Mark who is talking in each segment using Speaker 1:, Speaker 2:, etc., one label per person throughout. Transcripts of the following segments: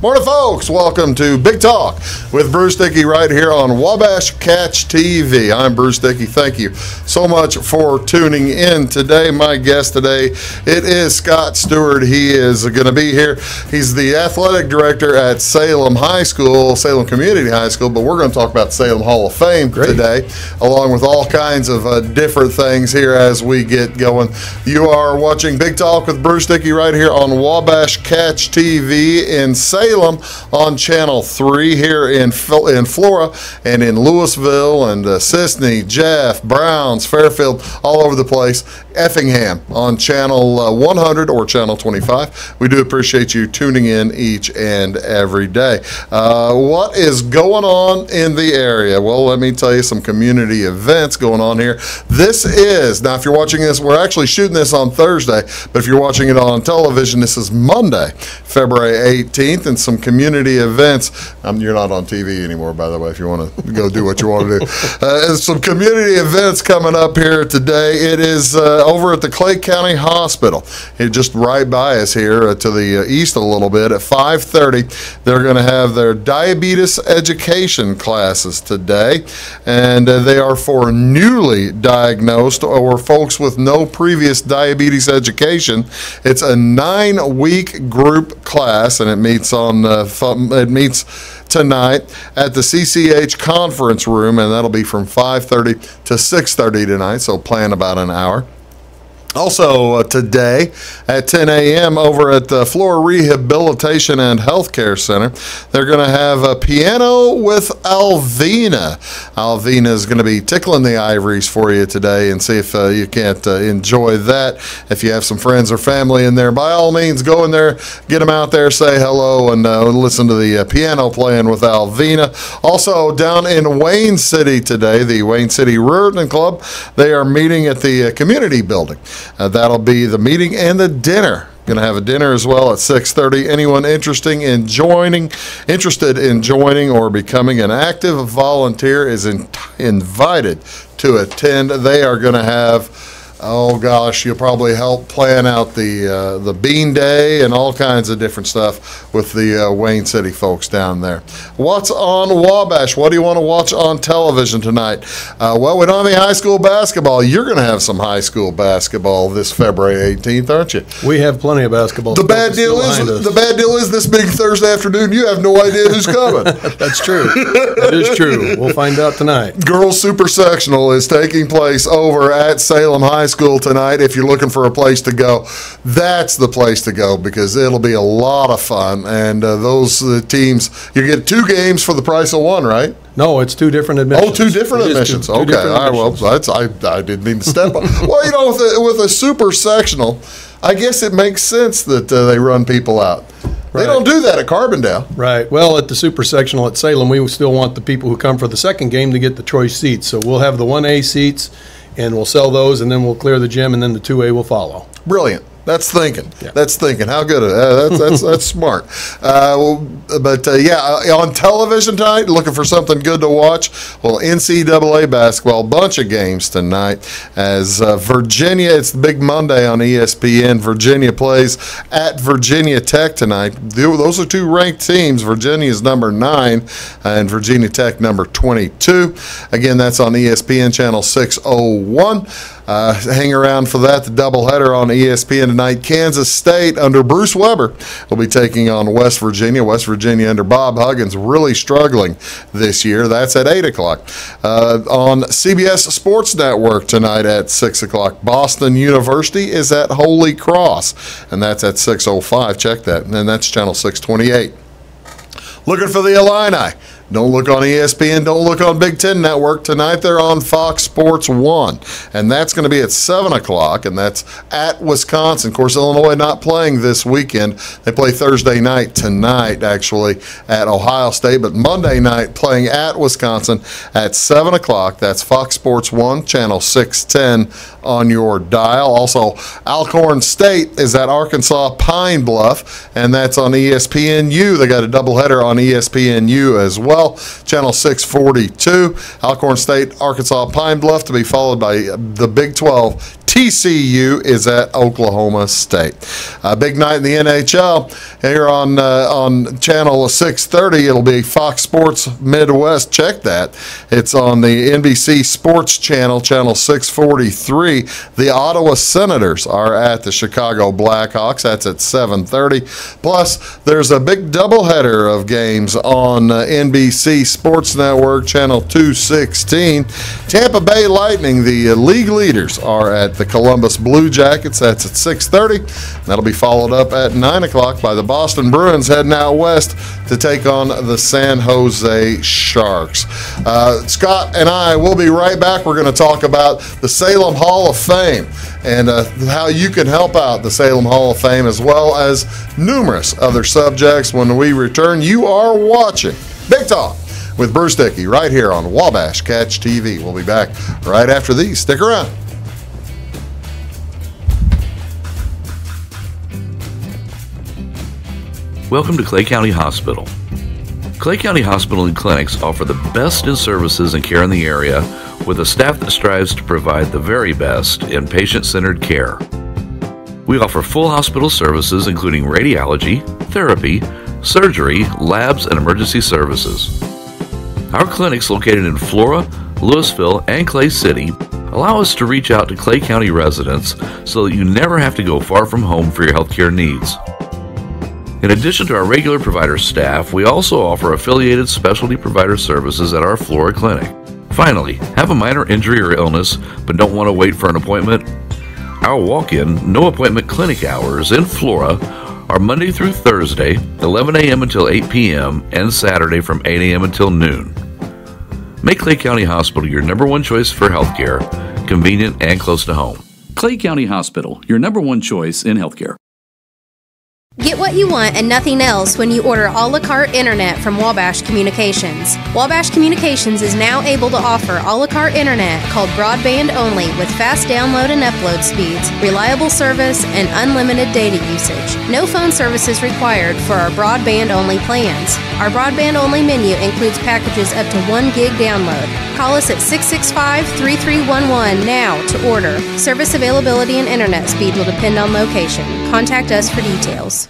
Speaker 1: Morning, folks. Welcome to Big Talk with Bruce Dickey right here on Wabash Catch TV. I'm Bruce Dickey. Thank you so much for tuning in today. My guest today, it is Scott Steward. He is going to be here. He's the athletic director at Salem High School, Salem Community High School, but we're going to talk about Salem Hall of Fame today, along with all kinds of different things here as we get going. You are watching Big Talk with Bruce Dickey right here on Wabash Catch TV in Salem on Channel 3 here in Flora and in Louisville and Sisney, Jeff, Browns, Fairfield, all over the place. Effingham on Channel 100 or Channel 25. We do appreciate you tuning in each and every day. What is going on in the area? Well, let me tell you some community events going on here. This is, now if you're watching this, we're actually shooting this on Thursday, but if you're watching it on television, this is Monday, February 18th, and some community events. You're not on TV anymore, by the way, if you want to go do what you want to do. Some community events coming up here today. It is over at the Clay County Hospital. It's just right by us here to the east a little bit. At 5:30, they're going to have their diabetes education classes today, and they are for newly diagnosed or folks with no previous diabetes education. It's a 9-week group class, and it meets tonight at the CCH conference room, and that'll be from 5:30 to 6:30 tonight, so plan about an hour. Also today at 10 a.m. over at the Flora Rehabilitation and Healthcare Center, they're going to have a piano with Alvina. Alvina is going to be tickling the ivories for you today, and see if you can't enjoy that. If you have some friends or family in there, by all means, go in there, get them out there, say hello, and listen to the piano playing with Alvina. Also down in Wayne City today, the Wayne City Ruritan Club, they are meeting at the community building. That'll be the meeting and the dinner. Going to have a dinner as well at 6:30. Anyone interested in joining or becoming an active volunteer is invited to attend. They are going to have, oh gosh, you'll probably help plan out the Bean Day and all kinds of different stuff with the Wayne City folks down there. What's on Wabash? What do you want to watch on television tonight? Well, we don't have any high school basketball. You're going to have some high school basketball this February 18th, aren't you?
Speaker 2: We have plenty of basketball.
Speaker 1: The bad deal is this big Thursday afternoon, you have no idea who's coming.
Speaker 2: That's true. That is true. We'll find out tonight.
Speaker 1: Girls Super Sectional is taking place over at Salem High School tonight. If you're looking for a place to go, that's the place to go, because it'll be a lot of fun. And those teams, you get 2 games for the price of 1, right?
Speaker 2: No, it's 2 different admissions.
Speaker 1: Oh, 2 different admissions. Okay, all right. Well, I didn't mean to step on. Well, you know, with a super sectional, I guess it makes sense that they run people out. Right. They don't do that at Carbondale.
Speaker 2: Right. Well, at the super sectional at Salem, we still want the people who come for the second game to get the choice seats. So we'll have the 1A seats, and we'll sell those, and then we'll clear the gym, and then the 2A will follow.
Speaker 1: Brilliant. That's thinking.
Speaker 2: Yeah.
Speaker 1: That's thinking. How good that's smart. On television tonight, looking for something good to watch. Well, NCAA basketball, bunch of games tonight. As Virginia, it's the big Monday on ESPN. Virginia plays at Virginia Tech tonight. Those are 2 ranked teams. Virginia is number 9, and Virginia Tech number 22. Again, that's on ESPN channel 601. Hang around for that. The doubleheader on ESPN tonight. Kansas State under Bruce Weber will be taking on West Virginia. West Virginia under Bob Huggins really struggling this year. That's at 8 o'clock. On CBS Sports Network tonight at 6 o'clock. Boston University is at Holy Cross, and that's at 6:05. Check that. And that's channel 628. Looking for the Illini. Don't look on ESPN. Don't look on Big Ten Network. Tonight they're on Fox Sports 1, and that's going to be at 7 o'clock, and that's at Wisconsin. Of course, Illinois not playing this weekend. They play Thursday night tonight, actually, at Ohio State, but Monday night playing at Wisconsin at 7 o'clock. That's Fox Sports 1, channel 610 on your dial. Also, Alcorn State is at Arkansas Pine Bluff, and that's on ESPNU. They got a doubleheader on ESPNU as well. well. Channel 642. Alcorn State, Arkansas, Pine Bluff to be followed by the Big 12. TCU is at Oklahoma State. Big night in the NHL here on channel 630. It'll be Fox Sports Midwest. Check that. It's on the NBC Sports Channel, channel 643. The Ottawa Senators are at the Chicago Blackhawks. That's at 7:30. Plus, there's a big doubleheader of games on NBC Sports Network, channel 216. Tampa Bay Lightning, the league leaders, are at the Columbus Blue Jackets. That's at 6:30. That'll be followed up at 9 o'clock by the Boston Bruins heading out west to take on the San Jose Sharks. Scott and I will be right back. We're going to talk about the Salem Hall of Fame and how you can help out the Salem Hall of Fame, as well as numerous other subjects. When we return, you are watching Big Talk with Bruce Dickey right here on Wabash Catch TV. We'll be back right after these. Stick around.
Speaker 3: Welcome to Clay County Hospital. Clay County Hospital and Clinics offer the best in services and care in the area, with a staff that strives to provide the very best in patient-centered care. We offer full hospital services including radiology, therapy, surgery, labs, and emergency services. Our clinics located in Flora, Louisville, and Clay City allow us to reach out to Clay County residents so that you never have to go far from home for your healthcare needs. In addition to our regular provider staff, we also offer affiliated specialty provider services at our Flora clinic. Finally, have a minor injury or illness but don't want to wait for an appointment? Our walk-in, no-appointment clinic hours in Flora are Monday through Thursday, 11 a.m. until 8 p.m., and Saturday from 8 a.m. until noon. Make Clay County Hospital your number one choice for healthcare, convenient and close to home.
Speaker 4: Clay County Hospital, your number one choice in healthcare.
Speaker 5: Get what you want and nothing else when you order a la carte internet from Wabash Communications. Wabash Communications is now able to offer a la carte internet called broadband only, with fast download and upload speeds, reliable service, and unlimited data usage. No phone service is required for our broadband only plans. Our broadband only menu includes packages up to 1 gig download. Call us at 665-3311 now to order. Service availability and internet speed will depend on location. Contact us for details.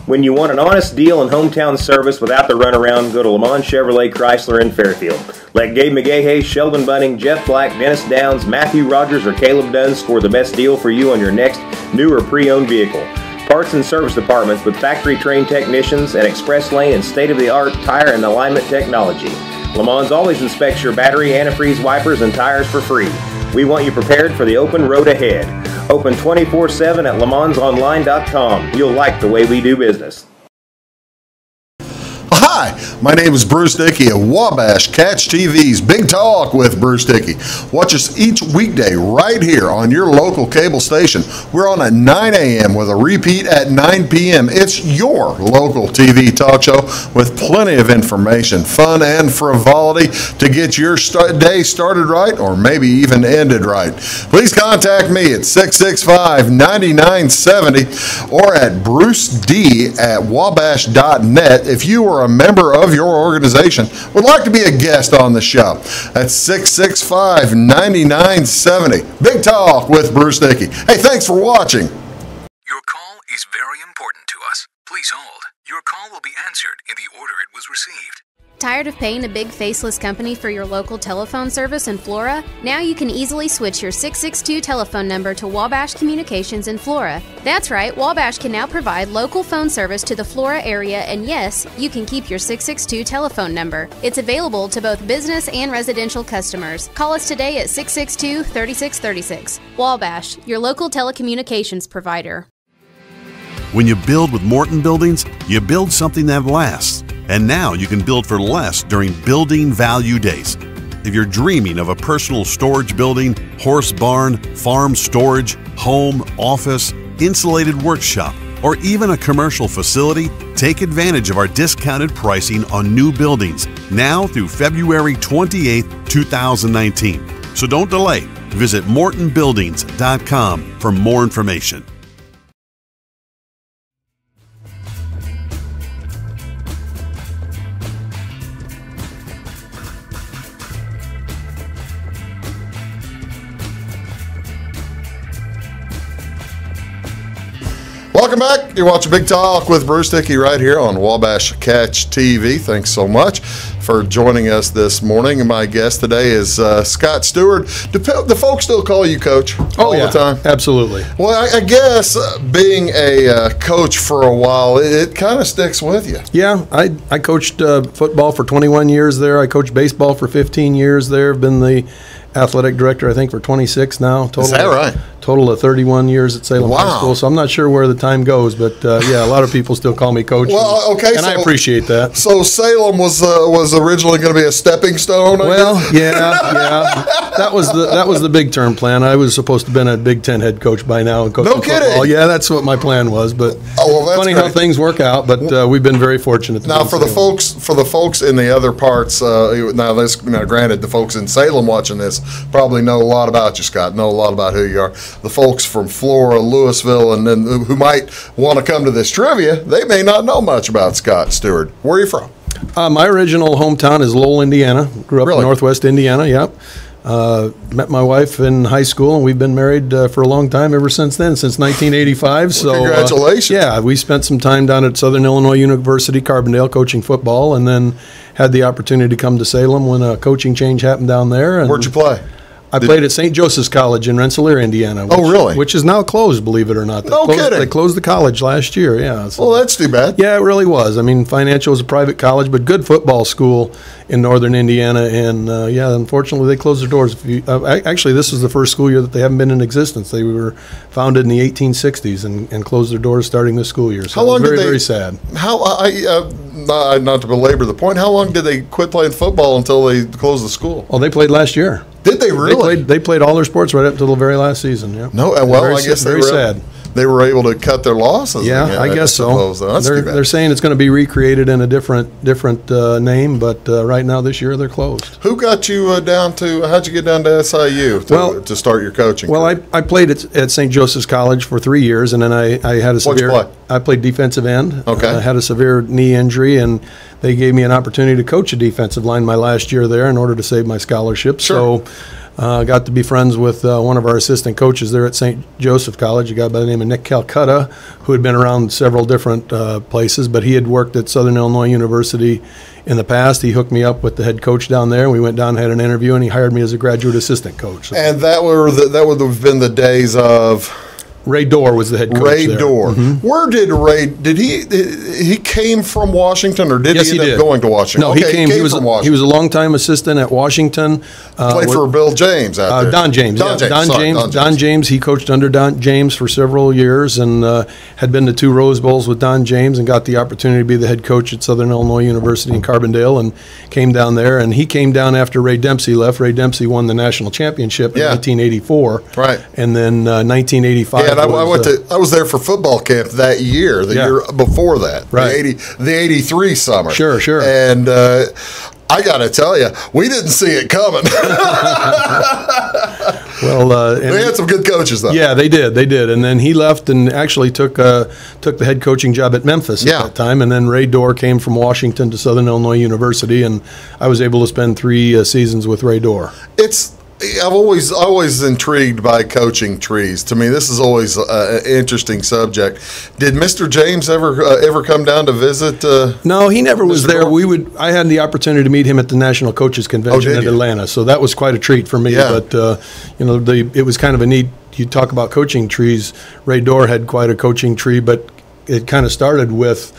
Speaker 6: When you want an honest deal and hometown service without the runaround, go to Lamont Chevrolet Chrysler in Fairfield. Let Gabe McGahey, Sheldon Bunning, Jeff Black, Dennis Downs, Matthew Rogers, or Caleb Dunn score the best deal for you on your next new or pre-owned vehicle. Parts and service departments with factory-trained technicians and express lane and state-of-the-art tire and alignment technology. Lamont always inspects your battery, antifreeze, wipers, and tires for free. We want you prepared for the open road ahead. Open 24/7 at LeMansOnline.com. You'll like the way we do business.
Speaker 1: Hi, my name is Bruce Dickey of Wabash Catch TV's Big Talk with Bruce Dickey. Watch us each weekday right here on your local cable station. We're on at 9 a.m. with a repeat at 9 p.m. It's your local TV talk show with plenty of information, fun, and frivolity to get your day started right or maybe even ended right. Please contact me at 665-9970 or at bruced@wabash.net if you are a member of your organization would like to be a guest on the show. That's 665-9970. Big Talk with Bruce Dickey. Hey, thanks for watching.
Speaker 7: Your call is very important to us. Please hold. Your call will be answered in the order it was received.
Speaker 5: Tired of paying a big faceless company for your local telephone service in Flora? Now you can easily switch your 662 telephone number to Wabash Communications in Flora. That's right, Wabash can now provide local phone service to the Flora area, and yes, you can keep your 662 telephone number. It's available to both business and residential customers. Call us today at 662-3636. Wabash, your local telecommunications provider.
Speaker 8: When you build with Morton Buildings, you build something that lasts. And now you can build for less during Building Value Days. If you're dreaming of a personal storage building, horse barn, farm storage, home, office, insulated workshop, or even a commercial facility, take advantage of our discounted pricing on new buildings now through February 28, 2019. So don't delay. Visit MortonBuildings.com for more information.
Speaker 1: Welcome back. You're watching Big Talk with Bruce Dickey right here on Wabash Catch TV. Thanks so much for joining us this morning. And my guest today is Scott Steward. Do the folks still call you Coach all the time?
Speaker 2: Absolutely.
Speaker 1: Well, I guess being a coach for a while, it kind of sticks with you.
Speaker 2: Yeah, I coached football for 21 years there. I coached baseball for 15 years there. I've been the athletic director, I think, for 26 now. Total,
Speaker 1: is that right?
Speaker 2: Total of 31 years at Salem High School. So I'm not sure where the time goes, but yeah, a lot of people still call me Coach.
Speaker 1: Well, okay,
Speaker 2: and I appreciate that.
Speaker 1: So Salem was originally going to be a stepping stone.
Speaker 2: Yeah. That was the big term plan. I was supposed to have been a Big Ten head coach by now and coaching football.
Speaker 1: Kidding.
Speaker 2: Yeah, that's what my plan was. But
Speaker 1: that's
Speaker 2: funny
Speaker 1: great.
Speaker 2: how things work out. But we've been very fortunate.
Speaker 1: Now, for the folks in the other parts, now granted, the folks in Salem watching this probably know a lot about you, Scott. Know a lot about who you are. The folks from Flora, Louisville, and then who might want to come to this trivia, they may not know much about Scott Steward. Where are you from?
Speaker 2: My original hometown is Lowell, Indiana. Grew up in Northwest Indiana. Yep. Met my wife in high school, and we've been married for a long time ever since then, since 1985. So
Speaker 1: congratulations.
Speaker 2: Yeah, we spent some time down at Southern Illinois University, Carbondale, coaching football, and then had the opportunity to come to Salem when a coaching change happened down there. And
Speaker 1: where'd you play?
Speaker 2: I played at St. Joseph's College in Rensselaer, Indiana. Which is now closed, believe it or not.
Speaker 1: Kidding.
Speaker 2: They closed the college last year, yeah. So,
Speaker 1: well, that's too bad.
Speaker 2: Yeah, it really was. I mean, Financial was a private college, but good football school in northern Indiana. And, unfortunately, they closed their doors. Actually, this is the first school year that they haven't been in existence. They were founded in the 1860s and closed their doors starting this school year. So
Speaker 1: how long
Speaker 2: very sad.
Speaker 1: Not to belabor the point, how long did they quit playing football until they closed the school?
Speaker 2: Well, they played last year.
Speaker 1: Did they really?
Speaker 2: They played all their sports right up to the very last season. Yeah.
Speaker 1: No, I guess they were able to cut their losses.
Speaker 2: Yeah, I guess so. They're saying it's going to be recreated in a different name, but right now this year they're closed.
Speaker 1: Who got you down to? How'd you get down to SIU to start your coaching?
Speaker 2: Well, I played at St. Joseph's College for 3 years, and then I had a severe.
Speaker 1: What'd you play?
Speaker 2: I played defensive end.
Speaker 1: Okay.
Speaker 2: I had a severe knee injury, and they gave me an opportunity to coach a defensive line my last year there in order to save my scholarship.
Speaker 1: Sure.
Speaker 2: So. Got to be friends with one of our assistant coaches there at St. Joseph College, a guy by the name of Nick Calcutta, who had been around several different places, but he had worked at Southern Illinois University in the past. He hooked me up with the head coach down there, and we went down and had an interview, and he hired me as a graduate assistant coach. So.
Speaker 1: And that would have been the days of...
Speaker 2: Ray Dorr was the head coach
Speaker 1: Ray
Speaker 2: there.
Speaker 1: Dorr. Mm-hmm. Where did Ray? Did he came from Washington, or did
Speaker 2: yes,
Speaker 1: he end up going to Washington?
Speaker 2: No,
Speaker 1: okay,
Speaker 2: he came from Washington. He was a longtime assistant at Washington.
Speaker 1: Played for Bill James out there.
Speaker 2: Don James. Don James. He coached under Don James for several years and had been to 2 Rose Bowls with Don James and got the opportunity to be the head coach at Southern Illinois University in Carbondale and came down there. And he came down after Ray Dempsey left. Ray Dempsey won the national championship in 1984.
Speaker 1: Right.
Speaker 2: And then 1985.
Speaker 1: Yeah, and I was there for football camp that year, the year before that,
Speaker 2: right.
Speaker 1: the 83 summer.
Speaker 2: Sure.
Speaker 1: And I got to tell you, we didn't see it coming.
Speaker 2: Well,
Speaker 1: they had some good coaches, though.
Speaker 2: Yeah, they did. And then he left and actually took the head coaching job at Memphis at that time. And then Ray Dorr came from Washington to Southern Illinois University, and I was able to spend 3 seasons with Ray Dorr.
Speaker 1: I've always intrigued by coaching trees. To me, this is always an interesting subject. Did Mr. James ever come down to visit?
Speaker 2: No, he never was there. I had the opportunity to meet him at the National Coaches Convention in Atlanta, so that was quite a treat for me.
Speaker 1: Yeah.
Speaker 2: But it was kind of a neat. You talk about coaching trees. Ray Dorr had quite a coaching tree, but it kind of started with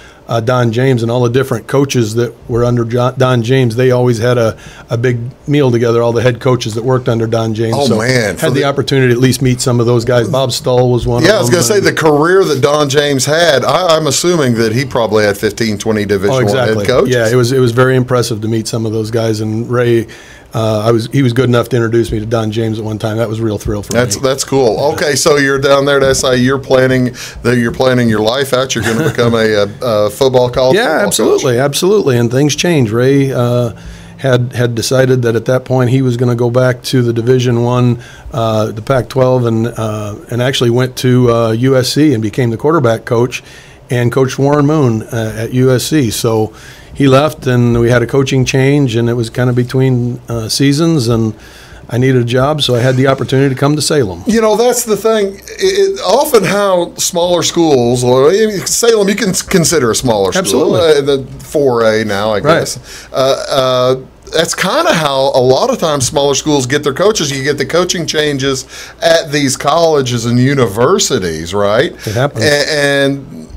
Speaker 2: Don James and all the different coaches that were under Don James. They always had a big meal together, all the head coaches that worked under Don James.
Speaker 1: Oh,
Speaker 2: so
Speaker 1: man.
Speaker 2: Had the opportunity to at least meet some of those guys. Bob Stull was one of them.
Speaker 1: Yeah, I was going to say the career that Don James had, I'm assuming that he probably had 15, 20 Division I head coaches.
Speaker 2: Yeah, it was very impressive to meet some of those guys. And Ray, he was good enough to introduce me to Don James at one time. That was a real thrill for me.
Speaker 1: That's cool. Okay, so you're down there at SI. You're planning your life out. You're going to become a football college.
Speaker 2: Yeah,
Speaker 1: football
Speaker 2: absolutely. And things change. Ray had decided that at that point he was going to go back to the Division I, the Pac-12, and actually went to USC and became the quarterback coach and coached Warren Moon at USC. So he left, and we had a coaching change, and it was kind of between seasons, and I needed a job, so I had the opportunity to come to Salem.
Speaker 1: You know, that's the thing. Often how smaller schools, or Salem, you can consider a smaller school.
Speaker 2: Absolutely.
Speaker 1: The 4A now, I guess. That's kind of how a lot of times smaller schools get their coaches. You get the coaching changes at these colleges and universities, right?
Speaker 2: It happens.
Speaker 1: And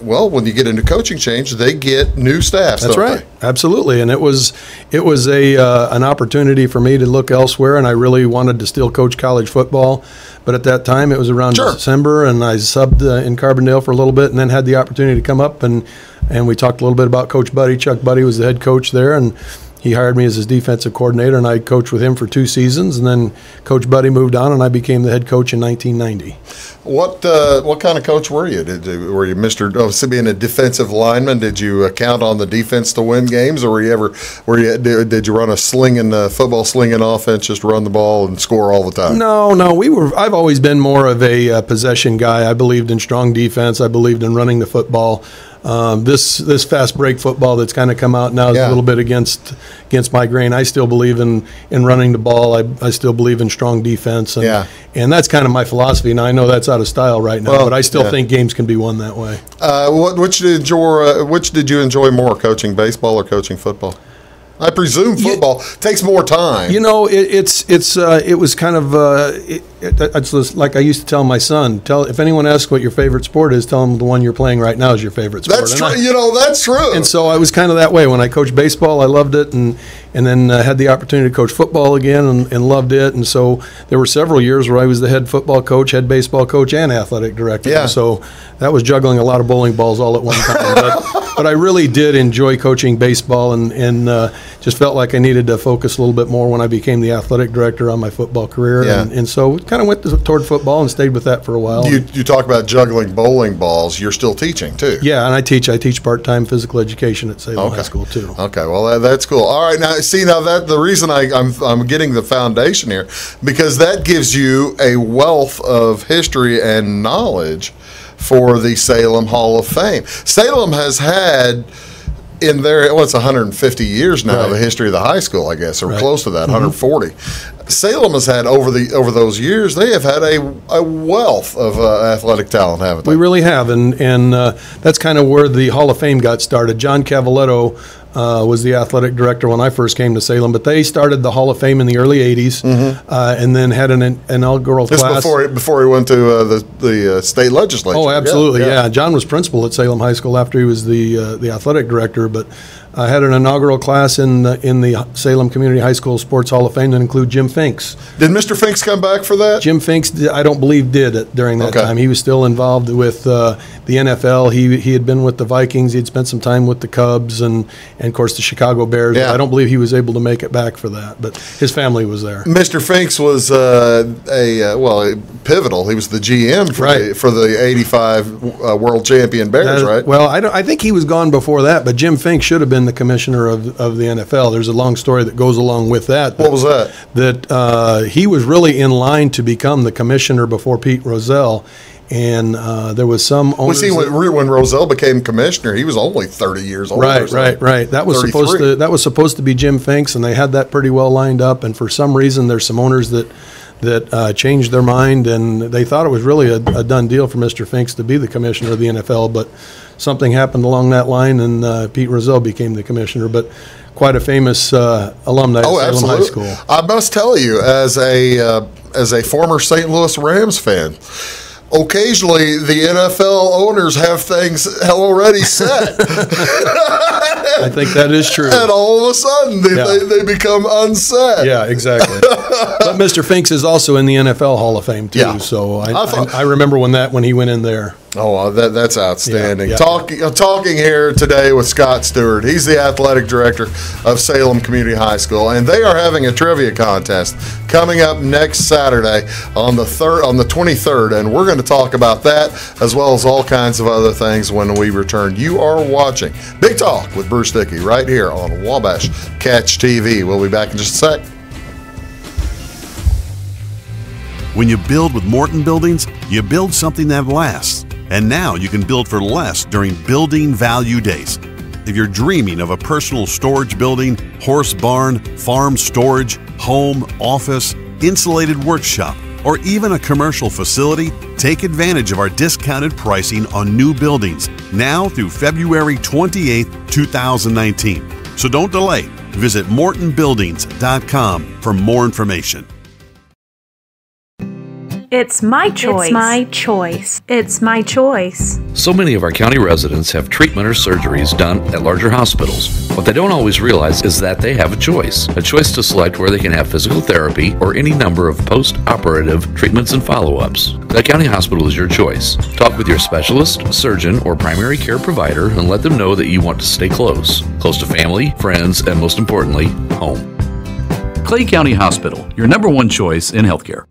Speaker 1: well, when you get into coaching change, they get new staff.
Speaker 2: That's right. Absolutely. And it was an opportunity for me to look elsewhere, and I really wanted to still coach college football. But at that time, it was around December, and I subbed in Carbondale for a little bit, and then had the opportunity to come up, and we talked a little bit about Coach Buddy. Chuck Buddy was the head coach there, and he hired me as his defensive coordinator, and I coached with him for 2 seasons. And then Coach Buddy moved on, and I became the head coach in 1990.
Speaker 1: What kind of coach were you? Were you Mr. Being a defensive lineman? Did you count on the defense to win games, or did you run a football slinging offense, just run the ball and score all the time?
Speaker 2: No. I've always been more of a possession guy. I believed in strong defense. I believed in running the football. This fast break football that's kind of come out now is a little bit against my grain. I still believe in running the ball. I still believe in strong defense, and that's kind of my philosophy. Now I know that's out of style right now, but I still think games can be won that way.
Speaker 1: Which did you enjoy more, coaching baseball or coaching football? I presume football takes more time.
Speaker 2: You know, it was kind of it's like I used to tell my son. If anyone asks what your favorite sport is, tell them the one you're playing right now is your favorite sport.
Speaker 1: That's true. That's true.
Speaker 2: And so I was kind of that way when I coached baseball. I loved it, and then had the opportunity to coach football again, and loved it. And so there were several years where I was the head football coach, head baseball coach, and athletic director.
Speaker 1: Yeah.
Speaker 2: So that was juggling a lot of bowling balls all at one time. But I really did enjoy coaching baseball, and just felt like I needed to focus a little bit more when I became the athletic director on my football career.
Speaker 1: Yeah.
Speaker 2: And so kind of went toward football and stayed with that for a while.
Speaker 1: You talk about juggling bowling balls. You're still teaching too.
Speaker 2: Yeah, and I teach part-time physical education at Salem High School too.
Speaker 1: Okay, well that's cool. All right, now the reason I'm getting the foundation here, because that gives you a wealth of history and knowledge for the Salem Hall of Fame. Salem has had in there, it's 150 years now, the history of the high school, I guess, or close to that, 140. Salem has had over those years, they have had a wealth of athletic talent, haven't they?
Speaker 2: We really have, and that's kind of where the Hall of Fame got started. John Cavaletto was the athletic director when I first came to Salem, but they started the Hall of Fame in the early 80s, and then had an inaugural class.
Speaker 1: Before he went to the state legislature.
Speaker 2: Oh, absolutely, yeah. John was principal at Salem High School after he was the athletic director, but I had an inaugural class in the Salem Community High School Sports Hall of Fame that included Jim Finks.
Speaker 1: Did Mr. Finks come back for that?
Speaker 2: Jim Finks, I don't believe, did it during that time. He was still involved with the NFL. He had been with the Vikings. He had spent some time with the Cubs and of course, the Chicago Bears. I don't believe he was able to make it back for that, but his family was there.
Speaker 1: Mr. Finks was pivotal. He was the GM for the 85 world champion Bears, right?
Speaker 2: Well, I think he was gone before that, but Jim Finks should have been the commissioner of the NFL. There's a long story that goes along with that.
Speaker 1: What was that?
Speaker 2: That he was really in line to become the commissioner before Pete Rozelle. And there was some owners.
Speaker 1: When Rozelle became commissioner, he was only 30 years old.
Speaker 2: Right. That was supposed to be Jim Finks, and they had that pretty well lined up. And for some reason, there's some owners that changed their mind, and they thought it was really a done deal for Mr. Finks to be the commissioner of the NFL. But something happened along that line, and Pete Rozelle became the commissioner. But quite a famous alumni of Salem High School.
Speaker 1: I must tell you, as a former St. Louis Rams fan, occasionally the NFL owners have things already set.
Speaker 2: I think that is true.
Speaker 1: And all of a sudden they become unset.
Speaker 2: Yeah, exactly. But Mr. Finks is also in the NFL Hall of Fame too. Yeah. So I remember when he went in there.
Speaker 1: Oh, that's outstanding.
Speaker 2: Yeah.
Speaker 1: Talking here today with Scott Steward. He's the athletic director of Salem Community High School, and they are having a trivia contest coming up next Saturday on the 23rd, and we're going to talk about that as well as all kinds of other things when we return. You are watching Big Talk with Bruce Dickey right here on Wabash Catch TV. We'll be back in just a sec.
Speaker 8: When you build with Morton Buildings, you build something that lasts. And now you can build for less during Building Value Days. If you're dreaming of a personal storage building, horse barn, farm storage, home, office, insulated workshop, or even a commercial facility, take advantage of our discounted pricing on new buildings now through February 28, 2019. So don't delay. Visit MortonBuildings.com for more information.
Speaker 9: It's my choice. It's my choice. It's my choice.
Speaker 3: So many of our county residents have treatment or surgeries done at larger hospitals. What they don't always realize is that they have a choice to select where they can have physical therapy or any number of post-operative treatments and follow-ups. Clay County Hospital is your choice. Talk with your specialist, surgeon, or primary care provider and let them know that you want to stay close to family, friends, and most importantly, home.
Speaker 4: Clay County Hospital, your #1 choice in healthcare.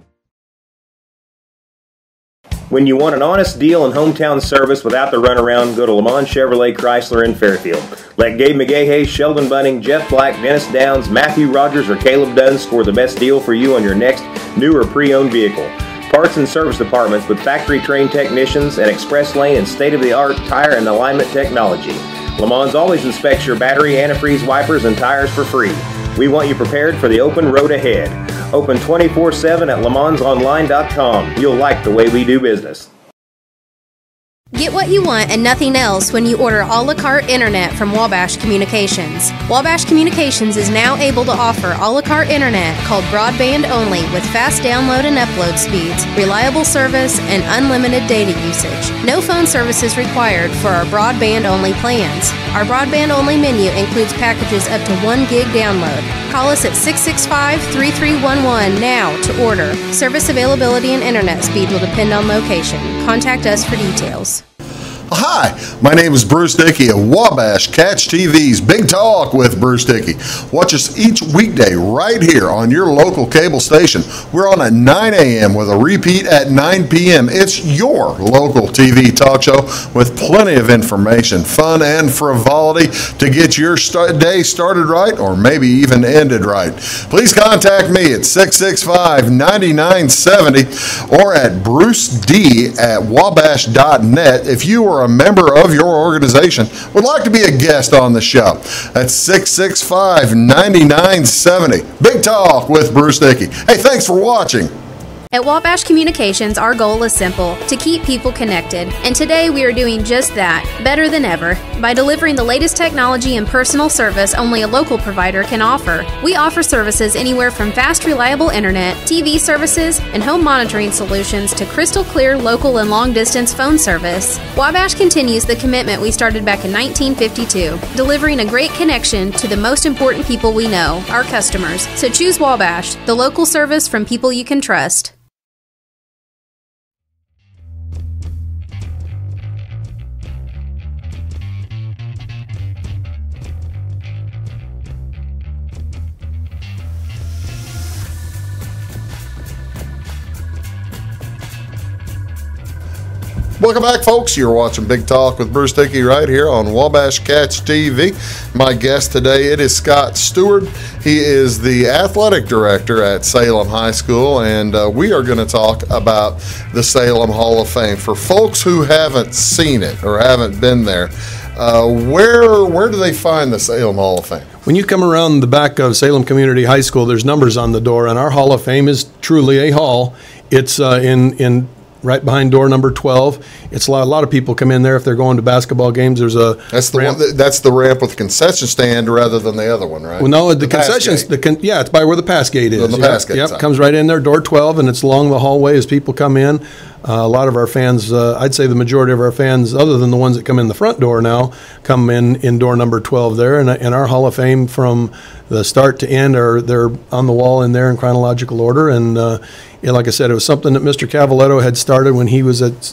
Speaker 6: When you want an honest deal and hometown service without the runaround, go to Lamont Chevrolet Chrysler in Fairfield. Let Gabe McGahey, Sheldon Bunning, Jeff Black, Dennis Downs, Matthew Rogers, or Caleb Dunn score the best deal for you on your next new or pre-owned vehicle. Parts and service departments with factory-trained technicians and express lane and state-of-the-art tire and alignment technology. Lamont always inspects your battery, antifreeze, wipers, and tires for free. We want you prepared for the open road ahead. Open 24/7 at LeMansOnline.com. You'll like the way we do business.
Speaker 5: Get what you want and nothing else when you order a la carte internet from Wabash Communications. Wabash Communications is now able to offer a la carte internet called broadband only with fast download and upload speeds, reliable service, and unlimited data usage. No phone service is required for our broadband only plans. Our broadband only menu includes packages up to 1 gig download. Call us at 665-3311 now to order. Service availability and internet speed will depend on location. Contact us for details.
Speaker 1: Hi, my name is Bruce Dickey of Wabash Catch TV's Big Talk with Bruce Dickey. Watch us each weekday right here on your local cable station. We're on at 9 a.m. with a repeat at 9 p.m. It's your local TV talk show with plenty of information, fun, and frivolity to get your day started right or maybe even ended right. Please contact me at 665-9970 or at bruced@wabash.net if you are a member of your organization would like to be a guest on the show. That's 665-9970. Big Talk with Bruce Dickey. Hey, thanks for watching.
Speaker 5: At Wabash Communications, our goal is simple, to keep people connected. And today we are doing just that, better than ever, by delivering the latest technology and personal service only a local provider can offer. We offer services anywhere from fast, reliable internet, TV services, and home monitoring solutions to crystal clear local and long-distance phone service. Wabash continues the commitment we started back in 1952, delivering a great connection to the most important people we know, our customers. So choose Wabash, the local service from people you can trust.
Speaker 1: Welcome back, folks. You're watching Big Talk with Bruce Dickey right here on Wabash Catch TV. My guest today, it is Scott Steward. He is the athletic director at Salem High School, and we are going to talk about the Salem Hall of Fame. For folks who haven't seen it or haven't been there, where do they find the Salem Hall of Fame?
Speaker 2: When you come around the back of Salem Community High School, there's numbers on the door, and our Hall of Fame is truly a hall. It's in right behind door number 12. It's a lot of people come in there if they're going to basketball games. There's a ramp.
Speaker 1: That's the ramp with the concession stand rather than the other one, right?
Speaker 2: Well, no, the concessions. It's by where the pass gate is.
Speaker 1: The pass gate.
Speaker 2: Yep, comes right in there, door 12, and it's along the hallway as people come in. A lot of our fans, I'd say the majority of our fans, other than the ones that come in the front door now, come in door number 12 there. And our Hall of Fame from the start to end they're on the wall in there in chronological order. And like I said, it was something that Mr. Cavaletto had started when he was at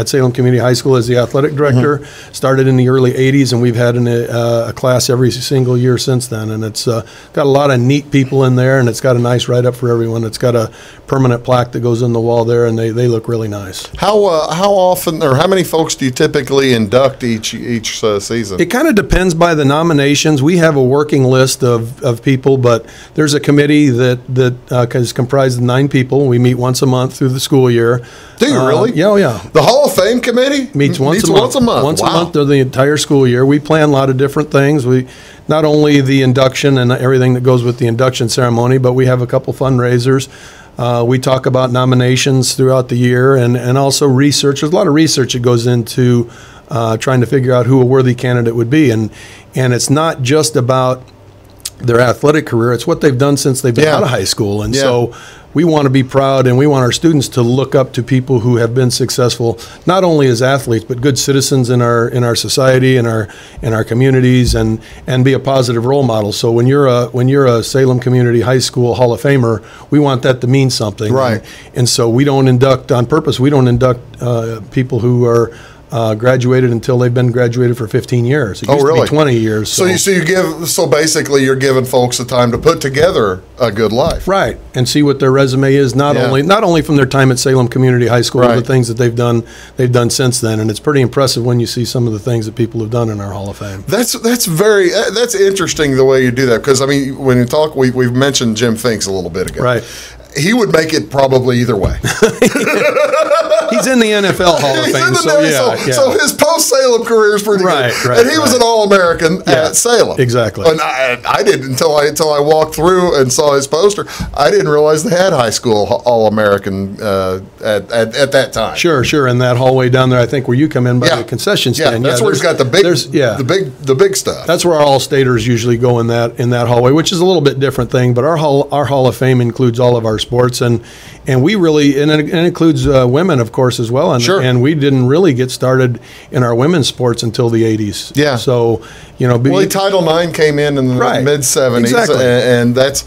Speaker 2: Salem Community High School as the athletic director. Mm-hmm. Started in the early 80s, and we've had a class every single year since then. And it's got a lot of neat people in there, and it's got a nice write-up for everyone. It's got a permanent plaque that goes in the wall there, and they look really nice.
Speaker 1: How often or how many folks do you typically induct each season?
Speaker 2: It kind of depends by the nominations. We have a working list of people, but there's a committee that is comprised of 9 people. We meet once a month through the school year.
Speaker 1: Do you really?
Speaker 2: Yeah, yeah.
Speaker 1: The Hall of Fame committee
Speaker 2: meets once a month. Once a month through the entire school year. We plan a lot of different things. We not only the induction and everything that goes with the induction ceremony, but we have a couple fundraisers. We talk about nominations throughout the year and also research. There's a lot of research that goes into trying to figure out who a worthy candidate would be. And it's not just about their athletic career. It's what they've done since they've been out of high school. And so we want to be proud, and we want our students to look up to people who have been successful, not only as athletes, but good citizens in our society, in our communities, and be a positive role model. So when you're a Salem Community High School Hall of Famer, we want that to mean something.
Speaker 1: Right.
Speaker 2: And so we don't induct on purpose. We don't induct people who are graduated until they've been graduated for 15 years. It used to be 20 years.
Speaker 1: So basically you're giving folks the time to put together a good life.
Speaker 2: Right. And see what their resume is, not only from their time at Salem Community High School, but the things that they've done since then. And it's pretty impressive when you see some of the things that people have done in our Hall of Fame.
Speaker 1: That's interesting the way you do that, because I mean, when you talk, we've mentioned Jim Finks a little bit ago.
Speaker 2: Right.
Speaker 1: He would make it probably either way.
Speaker 2: He's in the NFL Hall of Fame,
Speaker 1: so his post-Salem career is pretty good. And he was an All-American at Salem.
Speaker 2: Exactly.
Speaker 1: And I didn't until I walked through and saw his poster. I didn't realize they had high school All-American at that time.
Speaker 2: Sure. And that hallway down there, I think, where you come in by the concession stand.
Speaker 1: That's where he's got the big stuff.
Speaker 2: That's where our All-Staters usually go in that hallway, which is a little bit different thing. But our Hall of Fame includes all of our sports, and we really, and it includes women, of course, as well. And we didn't really get started in our women's sports until the 80s.
Speaker 1: Yeah.
Speaker 2: So,
Speaker 1: Title IX came in the mid-70s.
Speaker 2: Exactly.
Speaker 1: And that's,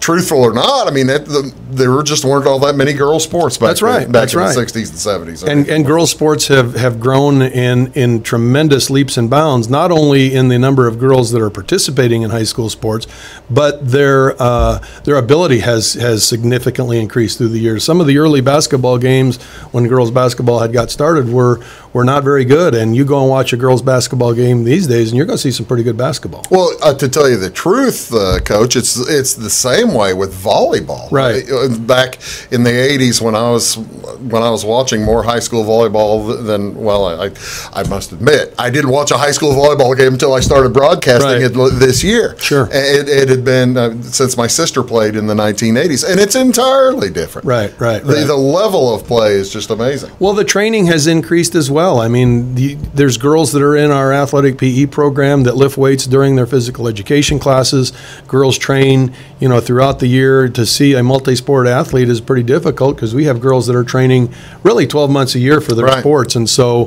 Speaker 1: truthful or not, I mean, there just weren't all that many girls' sports back in the 60s and 70s.
Speaker 2: And girls' sports have grown in tremendous leaps and bounds, not only in the number of girls that are participating in high school sports, but their ability has significantly increased through the years. Some of the early basketball games, when girls' basketball had got started, were not very good. And you go and watch a girls' basketball game these days, and you're going to see some pretty good baskall.
Speaker 1: Well, to tell you the truth, Coach, it's the same way with volleyball.
Speaker 2: Right.
Speaker 1: Back in the 80s, when I was watching more high school volleyball than, I must admit, I didn't watch a high school volleyball game until I started broadcasting it this year.
Speaker 2: Sure.
Speaker 1: It had been since my sister played in the 1980s, and it's entirely different.
Speaker 2: Right.
Speaker 1: The level of play is just amazing.
Speaker 2: Well, the training has increased as well. I mean, there's girls that are in our athletic PE program that lift weights during their physical education classes. Girls train, throughout the year. To see a multi-sport athlete is pretty difficult, because we have girls that are training really 12 months a year for their sports. And so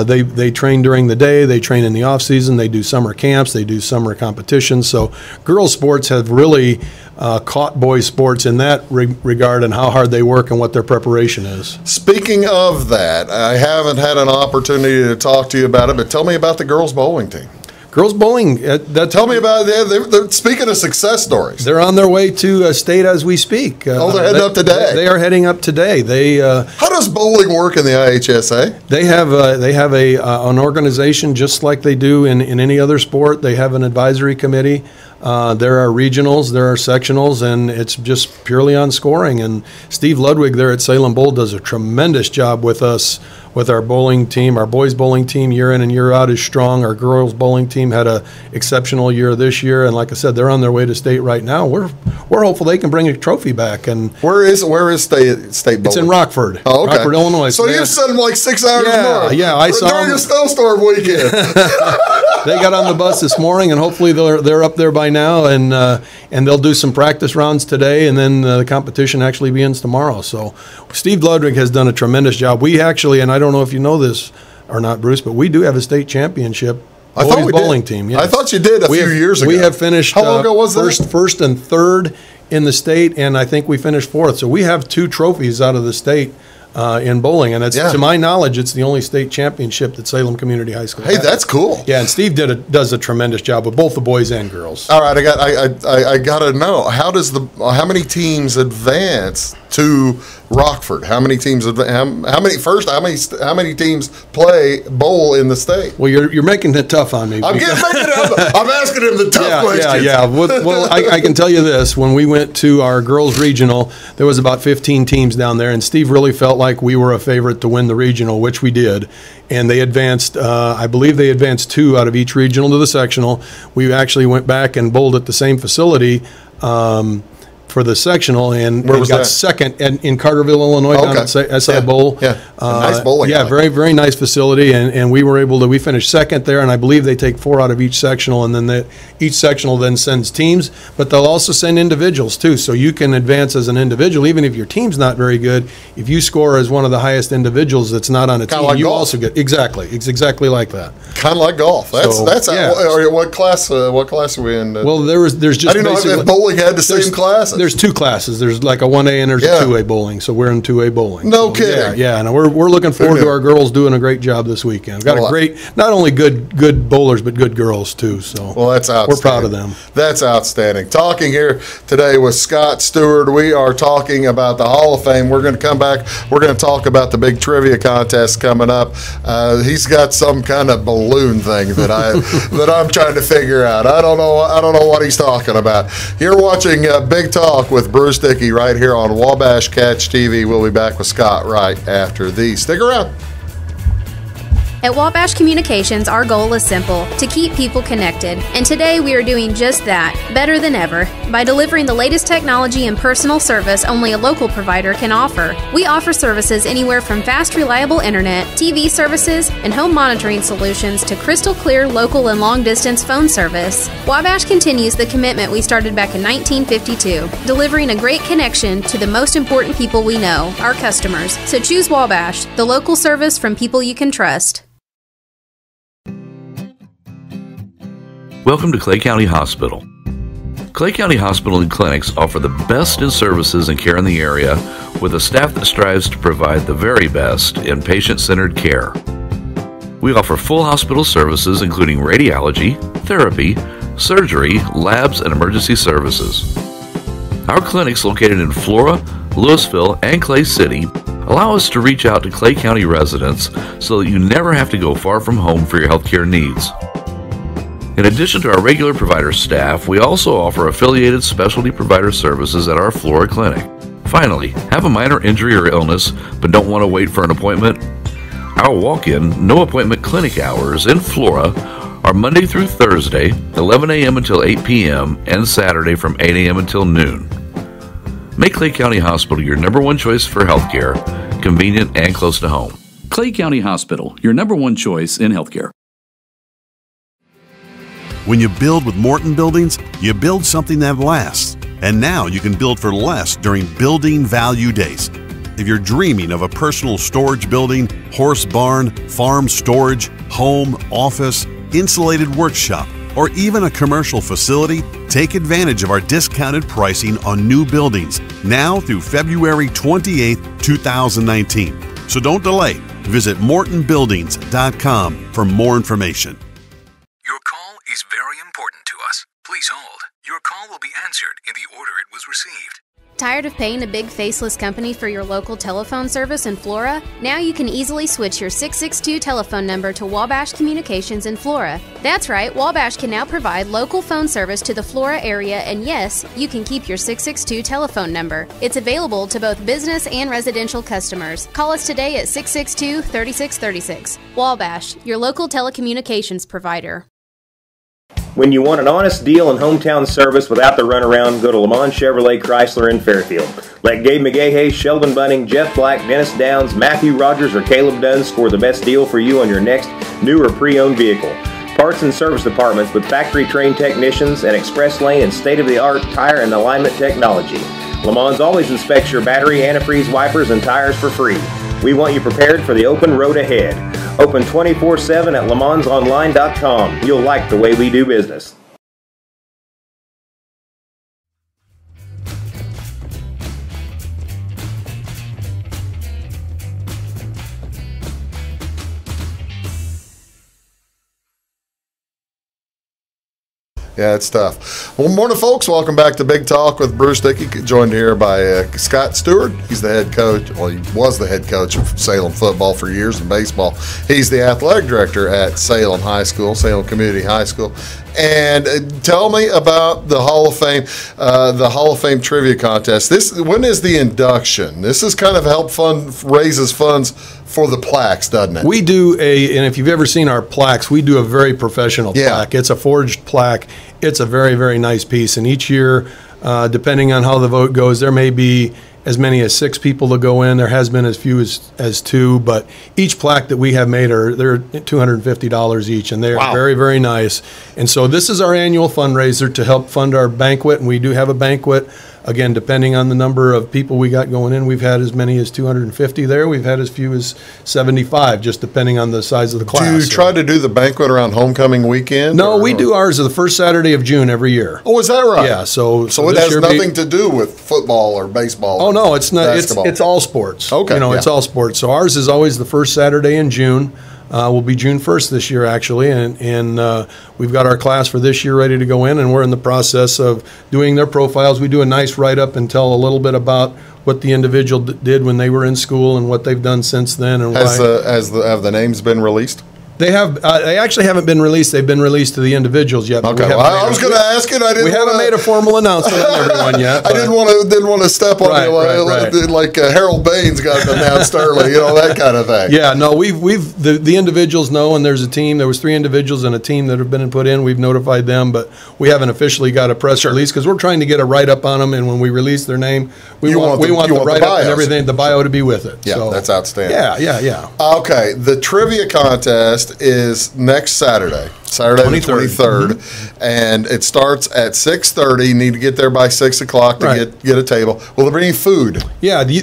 Speaker 2: they train during the day, they train in the off season, they do summer camps, they do summer competitions. So girls sports have really caught boys sports in that regard, and how hard they work and what their preparation is.
Speaker 1: Speaking of that, I haven't had an opportunity to talk to you about it, but tell me about the girls bowling team.
Speaker 2: Girls bowling.
Speaker 1: Tell me about it. They're speaking of success stories.
Speaker 2: They're on their way to state as we speak.
Speaker 1: They're heading up today.
Speaker 2: They are heading up today.
Speaker 1: How does bowling work in the IHSA?
Speaker 2: They have an organization just like they do in any other sport. They have an advisory committee. There are regionals, there are sectionals, and it's just purely on scoring. And Steve Ludwig there at Salem Bowl does a tremendous job with us, with our bowling team. Our boys bowling team year in and year out is strong. Our girls bowling team had an exceptional year this year, and like I said, they're on their way to state right now. We're hopeful they can bring a trophy back. And
Speaker 1: where is state bowling?
Speaker 2: It's in Rockford.
Speaker 1: Oh, okay.
Speaker 2: Rockford, Illinois.
Speaker 1: So you sent them like 6 hours north.
Speaker 2: Yeah, I saw
Speaker 1: during a snowstorm weekend.
Speaker 2: They got on the bus this morning, and hopefully they're up there by now, and they'll do some practice rounds today, and then the competition actually begins tomorrow. So Steve Ludwig has done a tremendous job. We actually, and I don't know if you know this or not, Bruce, but we do have a state championship boys bowling team. Yes.
Speaker 1: I thought you did a few years ago.
Speaker 2: We have finished
Speaker 1: How long ago was that?
Speaker 2: First and third in the state, and I think we finished fourth. So we have 2 trophies out of the state in bowling, and it's to my knowledge, it's the only state championship that Salem Community High School has.
Speaker 1: That's cool.
Speaker 2: Yeah, and Steve does a tremendous job with both the boys and girls.
Speaker 1: All right, I got to know, how many teams advance to Rockford? How many teams? How many teams play bowl in the state?
Speaker 2: Well, you're making it tough on me.
Speaker 1: I'm asking him the tough questions.
Speaker 2: Yeah. Well, I can tell you this: when we went to our girls regional, there was about 15 teams down there, and Steve really felt like we were a favorite to win the regional, which we did. And they advanced. I believe they advanced 2 out of each regional to the sectional. We actually went back and bowled at the same facility. For the sectional, and got
Speaker 1: that?
Speaker 2: Second in Carterville, Illinois, down at SI Bowl.
Speaker 1: Yeah, nice bowling.
Speaker 2: Yeah, very, very nice facility, and we were able to. We finished second there, and I believe they take 4 out of each sectional, and then each sectional then sends teams, but they'll also send individuals too. So you can advance as an individual, even if your team's not very good. If you score as one of the highest individials that's not on a team,
Speaker 1: like
Speaker 2: you
Speaker 1: golf.
Speaker 2: Also get exactly. It's exactly like that.
Speaker 1: Kind of like golf. What class? What class are we in?
Speaker 2: Well, there's just.
Speaker 1: I didn't know if bowling had the same classes.
Speaker 2: There's 2 classes. There's like a 1A and there's a 2A bowling. So we're in 2A bowling.
Speaker 1: No kidding.
Speaker 2: Yeah, and we're looking forward to our girls doing a great job this weekend. We've got a great, not only good bowlers, but good girls too. So
Speaker 1: that's outstanding.
Speaker 2: We're proud of them.
Speaker 1: That's outstanding. Talking here today with Scott Steward. We are talking about the Hall of Fame. We're going to come back. We're going to talk about the big trivia contest coming up. He's got some kind of balloon thing that I'm trying to figure out. I don't know what he's talking about. You're watching Big Talk with Bruce Dickey right here on Wabash Catch TV. We'll be back with Scott right after these. Stick around.
Speaker 5: At Wabash Communications, our goal is simple: to keep people connected. And today we are doing just that, better than ever, by delivering the latest technology and personal service only a local provider can offer. We offer services anywhere from fast, reliable internet, TV services, and home monitoring solutions to crystal clear local and long-distance phone service. Wabash continues the commitment we started back in 1952, delivering a great connection to the most important people we know, our customers. So choose Wabash, the local service from people you can trust.
Speaker 3: Welcome to Clay County Hospital. Clay County Hospital and Clinics offer the best in services and care in the area with a staff that strives to provide the very best in patient-centered care. We offer full hospital services including radiology, therapy, surgery, labs, and emergency services. Our clinics located in Flora, Louisville, and Clay City allow us to reach out to Clay County residents so that you never have to go far from home for your healthcare needs. In addition to our regular provider staff, we also offer affiliated specialty provider services at our Flora clinic. Finally, have a minor injury or illness but don't want to wait for an appointment? Our walk-in, no-appointment clinic hours in Flora are Monday through Thursday, 11 a.m. until 8 p.m., and Saturday from 8 a.m. until noon. Make Clay County Hospital your #1 choice for healthcare, convenient and close to home.
Speaker 4: Clay County Hospital, your #1 choice in healthcare.
Speaker 8: When you build with Morton Buildings, you build something that lasts. And now you can build for less during Building Value Days. If you're dreaming of a personal storage building, horse barn, farm storage, home, office, insulated workshop, or even a commercial facility, take advantage of our discounted pricing on new buildings now through February 28, 2019. So don't delay. Visit mortonbuildings.com for more information.
Speaker 7: Your call is very important to us. Please hold. Your call will be answered in the order it was received.
Speaker 5: Tired of paying a big faceless company for your local telephone service in Flora? Now you can easily switch your 662 telephone number to Wabash Communications in Flora. That's right, Wabash can now provide local phone service to the Flora area, and yes, you can keep your 662 telephone number. It's available to both business and residential customers. Call us today at 662-3636. Wabash, your local telecommunications provider.
Speaker 6: When you want an honest deal and hometown service without the runaround, go to Lamont Chevrolet Chrysler in Fairfield. Let Gabe McGahey, Sheldon Bunning, Jeff Black, Dennis Downs, Matthew Rogers, or Caleb Dunn score the best deal for you on your next new or pre-owned vehicle. Parts and service departments with factory-trained technicians and express lane and state-of-the-art tire and alignment technology. Lamont always inspects your battery, antifreeze, wipers, and tires for free. We want you prepared for the open road ahead. Open 24/7 at LeMansOnline.com. You'll like the way we do business.
Speaker 1: Yeah, it's tough. Well, morning, folks. Welcome back to Big Talk with Bruce Dickey, joined here by Scott Steward. He's the head coach. Well, he was the head coach of Salem football for years and baseball. He's the athletic director at Salem High School, Salem Community High School. And tell me about the Hall of Fame trivia contest. When is the induction? This is kind of raises funds for the plaques, doesn't it?
Speaker 2: We do and if you've ever seen our plaques, we do a very professional plaque. It's a forged plaque. It's a very, very nice piece. And each year, depending on how the vote goes, there may be as many as 6 people to go in. There has been as few as 2, but each plaque that we have made they're $250 each, and they're very, very nice. And so this is our annual fundraiser to help fund our banquet, and we do have a banquet. Again, depending on the number of people we got going in, we've had as many as 250 there. We've had as few as 75, just depending on the size of the class.
Speaker 1: Do you try to do the banquet around homecoming weekend?
Speaker 2: No, we do ours the first Saturday of June every year.
Speaker 1: Oh, is that right?
Speaker 2: Yeah. So
Speaker 1: it has nothing to do with football or baseball.
Speaker 2: Oh no, it's not.
Speaker 1: Basketball.
Speaker 2: It's all sports.
Speaker 1: Okay.
Speaker 2: It's all sports. So ours is always the first Saturday in June. Will be June 1st this year, actually, and we've got our class for this year ready to go in, and we're in the process of doing their profiles. We do a nice write-up and tell a little bit about what the individual did when they were in school and what they've done since then. And
Speaker 1: have the names been released?
Speaker 2: They have. They actually haven't been released. They've been released to the individuals yet.
Speaker 1: Okay. I was going to ask it.
Speaker 2: We haven't made a formal announcement on everyone yet.
Speaker 1: I didn't want to step on you like Harold Baines got announced early. That kind of thing.
Speaker 2: Yeah. No. The individuals know, and there's a team. There was 3 individuals and a team that have been put in. We've notified them, but we haven't officially got a press release because we're trying to get a write up on them. And when we release their name, we want the write up and everything, the bio to be with it.
Speaker 1: Yeah, so, that's outstanding.
Speaker 2: Yeah.
Speaker 1: Okay. The trivia contest is next Saturday, the 23rd, and it starts at 6:30. You need to get there by 6 o'clock to get a table. Will there be any food?
Speaker 2: Yeah, a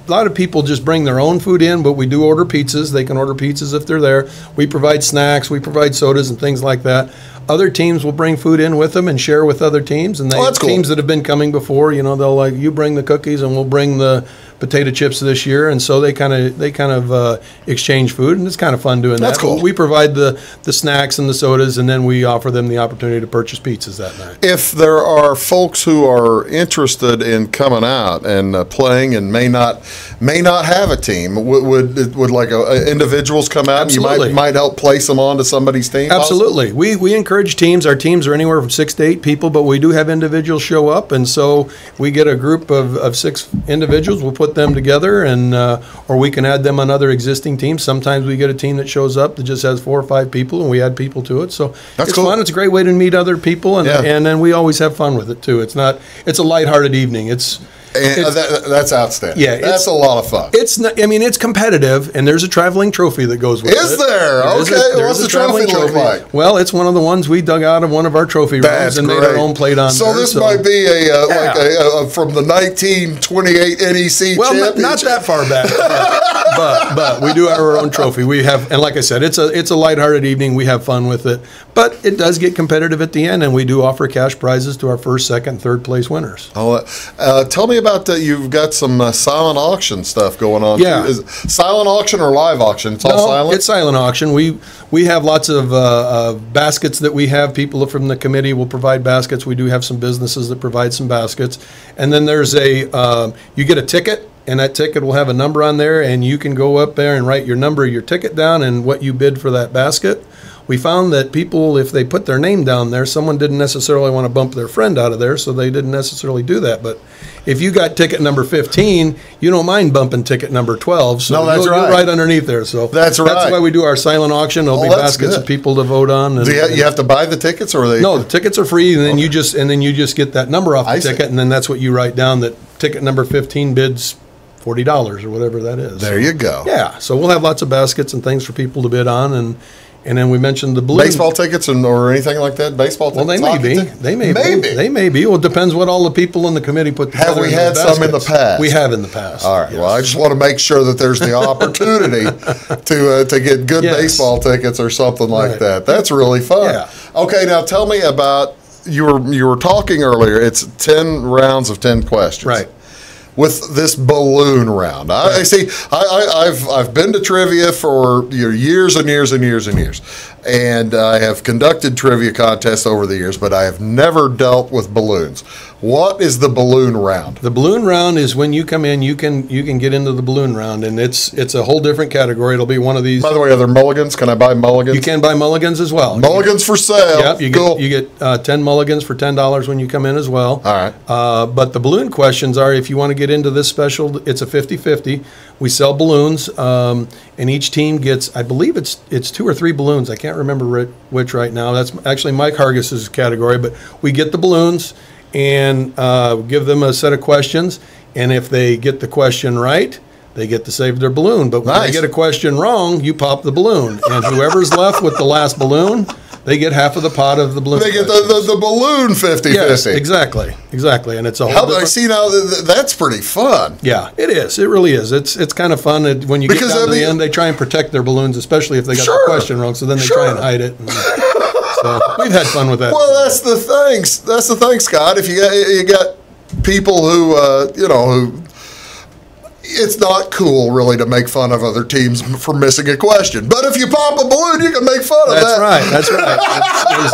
Speaker 2: lot of people just bring their own food in, but we do order pizzas. They can order pizzas if they're there. We provide snacks, we provide sodas and things like that. Other teams will bring food in with them and share with other teams, and teams that have been coming before, they'll you bring the cookies and we'll bring the potato chips this year, and so they kind of exchange food, and it's kind of fun doing that.
Speaker 1: That's cool.
Speaker 2: We provide the snacks and the sodas, and then we offer them the opportunity to purchase pizzas that night.
Speaker 1: If there are folks who are interested in coming out and playing and may not have a team, would individuals come out?
Speaker 2: Absolutely.
Speaker 1: And you might help place them onto somebody's team?
Speaker 2: Absolutely. We encourage teams. Our teams are anywhere from 6 to 8 people, but we do have individuals show up, and so we get a group of 6 individuals. We'll put them together, and or we can add them on other existing teams. Sometimes we get a team that shows up that just has 4 or 5 people, and we add people to it. So it's cool. Fun. It's a great way to meet other people, and then we always have fun with it too. It's a lighthearted evening.
Speaker 1: That's outstanding.
Speaker 2: Yeah,
Speaker 1: that's a lot of fun.
Speaker 2: It's competitive, and there's a traveling trophy that goes with it.
Speaker 1: Is there? Okay. What's the trophy look like?
Speaker 2: Well, it's one of the ones we dug out of one of our trophy rooms and made our own plate on.
Speaker 1: So this might be from the 1928 NEC championship.
Speaker 2: Well, not that far back, but we do have our own trophy. We have, and like I said, it's a lighthearted evening. We have fun with it, but it does get competitive at the end, and we do offer cash prizes to our first, second, third place winners.
Speaker 1: Tell me about that. You've got some silent auction stuff going on.
Speaker 2: Yeah.
Speaker 1: Is it silent auction or live auction? It's all silent?
Speaker 2: It's silent auction. We have lots of baskets that we have. People from the committee will provide baskets. We do have some businesses that provide some baskets. And then there's you get a ticket, and that ticket will have a number on there, and you can go up there and write your number, your ticket down, and what you bid for that basket. We found that people, if they put their name down there, someone didn't necessarily want to bump their friend out of there, so they didn't necessarily do that. But if you got ticket number 15, you don't mind bumping ticket number 12. So you're right underneath there. So that's why we do our silent auction. There'll be baskets of people to vote on. And,
Speaker 1: you have to buy the tickets, or
Speaker 2: No, the tickets are free, and then you just get that number off the ticket, and then that's what you write down. That ticket number 15 bids $40 or whatever that is.
Speaker 1: There you go.
Speaker 2: Yeah. So we'll have lots of baskets and things for people to bid on, and then we mentioned the balloon.
Speaker 1: Baseball tickets or anything like that? Baseball tickets?
Speaker 2: Well, they may be. They may be. Well, it depends what all the people in the committee put together.
Speaker 1: Have we had some in the past?
Speaker 2: We have in the past.
Speaker 1: All right. Yes. Well, I just want to make sure that there's the opportunity to get good baseball tickets or something like that. That's really fun.
Speaker 2: Yeah.
Speaker 1: Okay, now tell me about, you were talking earlier, it's 10 rounds of 10 questions.
Speaker 2: Right.
Speaker 1: with this balloon round. I see. I've been to trivia for years and years and years and years, and I have conducted trivia contests over the years, but I have never dealt with balloons. What is the balloon round?
Speaker 2: The balloon round is when you come in, you can get into the balloon round, and it's a whole different category. It'll be one of these.
Speaker 1: By the way, are there mulligans? Can I buy mulligans?
Speaker 2: You can buy mulligans as well.
Speaker 1: Mulligans for sale.
Speaker 2: Yep, you get 10 mulligans for $10 when you come in as well.
Speaker 1: All right.
Speaker 2: But the balloon questions are, if you want to get into this special, it's a 50-50. We sell balloons, and each team gets, I believe it's 2 or 3 balloons. I can't remember which right now. That's actually Mike Hargis's category, but we get the balloons and give them a set of questions, and if they get the question right, they get to save their balloon. But when they get a question wrong, you pop the balloon, and whoever's left with the last balloon, they get half of the pot of the balloon.
Speaker 1: They get the balloon 50-50.
Speaker 2: Yes, exactly, and it's a whole.
Speaker 1: I see now. That's pretty fun.
Speaker 2: Yeah, it is. It really is. It's kind of fun when you get down to the end. They try and protect their balloons, especially if they got the question wrong. So then they try and hide it. So we've had fun with that.
Speaker 1: Well, that's the thing. That's the thing, Scott. If you got people who who. It's not cool, really, to make fun of other teams for missing a question. But if you pop a balloon, you can make fun of that.
Speaker 2: That's right. There's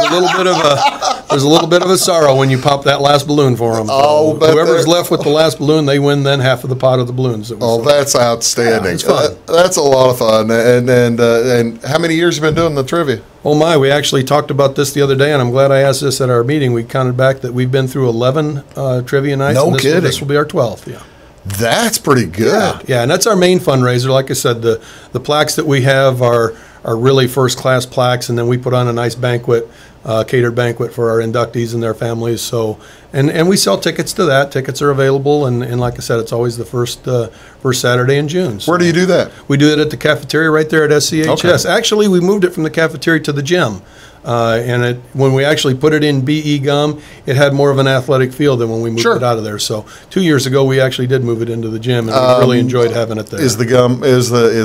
Speaker 2: a little bit of a sorrow when you pop that last balloon for them. So whoever's left with the last balloon, they win then half of the pot of the balloons.
Speaker 1: That's outstanding.
Speaker 2: Yeah, it's fun.
Speaker 1: That's a lot of fun. And how many years have you been doing the trivia?
Speaker 2: Oh my, we actually talked about this the other day, and I'm glad I asked this at our meeting. We counted back that we've been through 11 trivia nights.
Speaker 1: No kidding.
Speaker 2: This will be our 12th. Yeah.
Speaker 1: That's pretty good.
Speaker 2: Yeah, and that's our main fundraiser. Like I said, the plaques that we have are really first-class plaques, and then we put on a nice banquet, catered banquet for our inductees and their families. So, and we sell tickets to that. Tickets are available, and like I said, it's always the first Saturday in June. So
Speaker 1: where do you do that?
Speaker 2: We do it at the cafeteria right there at SCHS. Okay. Actually, we moved it from the cafeteria to the gym. And when we actually put it in BE Gum, it had more of an athletic feel than when we moved it out of there. So 2 years ago, we actually did move it into the gym, and we really enjoyed having it there.
Speaker 1: Is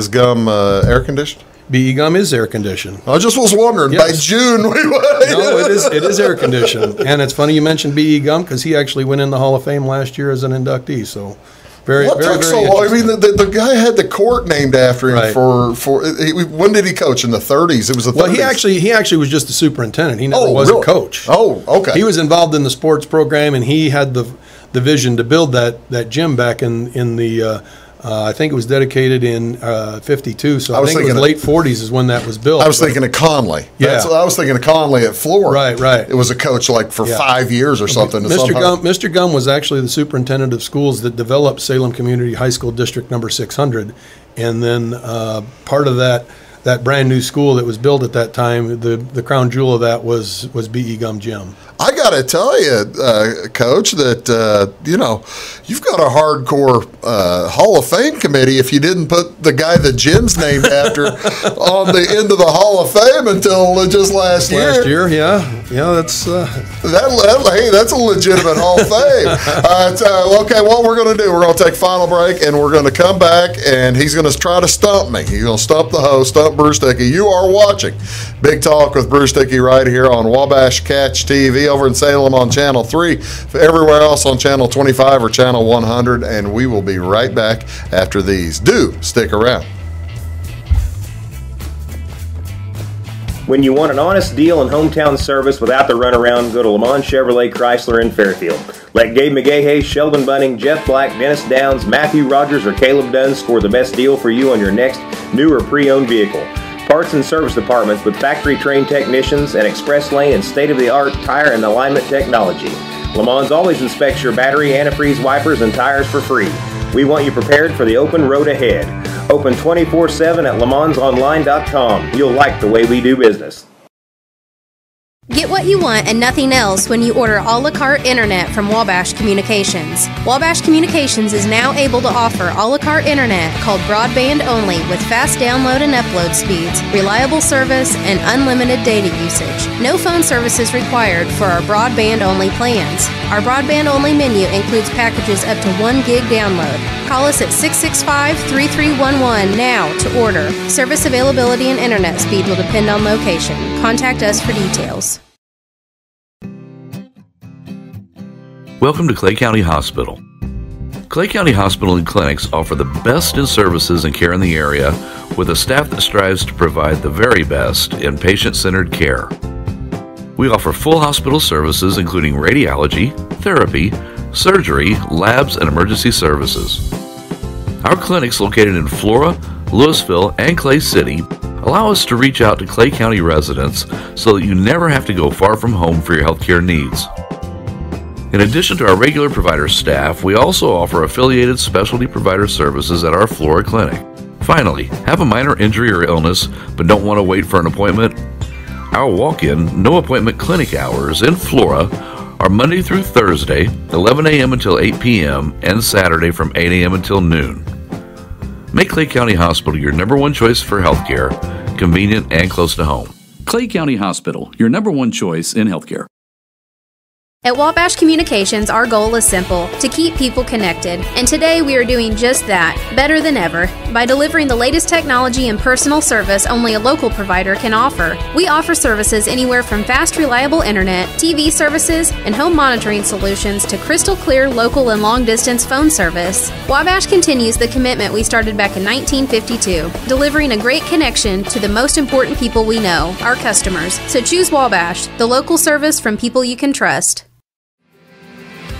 Speaker 1: gum air conditioned?
Speaker 2: BE Gum is air conditioned.
Speaker 1: I just was wondering. Yes. By June, we would.
Speaker 2: No, it is air conditioned, and it's funny you mentioned BE Gum because he actually went in the Hall of Fame last year as an inductee. So.
Speaker 1: What took so long? I mean, the guy had the court named after him for when did he coach? In the 30s? It was the 30s.
Speaker 2: Well, he actually was just a superintendent. He never was a coach.
Speaker 1: Oh, okay.
Speaker 2: He was involved in the sports program, and he had the vision to build that gym back in the I think it was dedicated in 52, so I think it was late 40s is when that was built.
Speaker 1: I was thinking of Conley.
Speaker 2: Yeah.
Speaker 1: I was thinking of Conley at Florida.
Speaker 2: Right.
Speaker 1: It was a coach for 5 years or something.
Speaker 2: Mr. Gum was actually the superintendent of schools that developed Salem Community High School District number 600, and then part of that brand new school that was built at that time, the crown jewel of that was BE Gum Gym.
Speaker 1: I got to tell you, Coach, that you've got a hardcore Hall of Fame committee if you didn't put the guy that Jim's named after on the end of the Hall of Fame until just last year.
Speaker 2: Last year, yeah, that's
Speaker 1: that's a legitimate Hall of Fame. Okay, what we're going to do? We're going to take a final break, and we're going to come back, and he's going to try to stump me. He's going to stump the host, stump Bruce Dickey. You are watching Big Talk with Bruce Dickey right here on Wabash Catch TV over in Salem on Channel 3, everywhere else on Channel 25 or Channel 100, and we will be right back after these. Do stick around.
Speaker 6: When you want an honest deal and hometown service without the runaround, go to Lamont Chevrolet Chrysler in Fairfield. Let Gabe McGahey, Sheldon Bunning, Jeff Black, Dennis Downs, Matthew Rogers, or Caleb Dunn score the best deal for you on your next new or pre-owned vehicle. Parts and service departments with factory-trained technicians and express lane and state-of-the-art tire and alignment technology. Lamont always inspects your battery, antifreeze, wipers, and tires for free. We want you prepared for the open road ahead. Open 24/7 at LaMonsOnline.com. You'll like the way we do business.
Speaker 5: Get what you want and nothing else when you order a la carte internet from Wabash Communications. Wabash Communications is now able to offer a la carte internet called broadband only with fast download and upload speeds, reliable service, and unlimited data usage. No phone services required for our broadband only plans. Our broadband only menu includes packages up to 1 gig download. Call us at 665-3311 now to order. Service availability and internet speed will depend on location. Contact us for details.
Speaker 3: Welcome to Clay County Hospital. Clay County Hospital and Clinics offer the best in services and care in the area with a staff that strives to provide the very best in patient-centered care. We offer full hospital services including radiology, therapy, surgery, labs, and emergency services. Our clinics located in Flora, Louisville, and Clay City allow us to reach out to Clay County residents so that you never have to go far from home for your healthcare needs. In addition to our regular provider staff, we also offer affiliated specialty provider services at our Flora clinic. Finally, have a minor injury or illness but don't want to wait for an appointment? Our walk-in, no-appointment clinic hours in Flora are Monday through Thursday, 11 a.m. until 8 p.m., and Saturday from 8 a.m. until noon. Make Clay County Hospital your #1 choice for healthcare, convenient and close to home.
Speaker 4: Clay County Hospital, your #1 choice in healthcare.
Speaker 5: At Wabash Communications, our goal is simple: to keep people connected. And today we are doing just that, better than ever, by delivering the latest technology and personal service only a local provider can offer. We offer services anywhere from fast, reliable internet, TV services, and home monitoring solutions to crystal clear local and long-distance phone service. Wabash continues the commitment we started back in 1952, delivering a great connection to the most important people we know, our customers. So choose Wabash, the local service from people you can trust.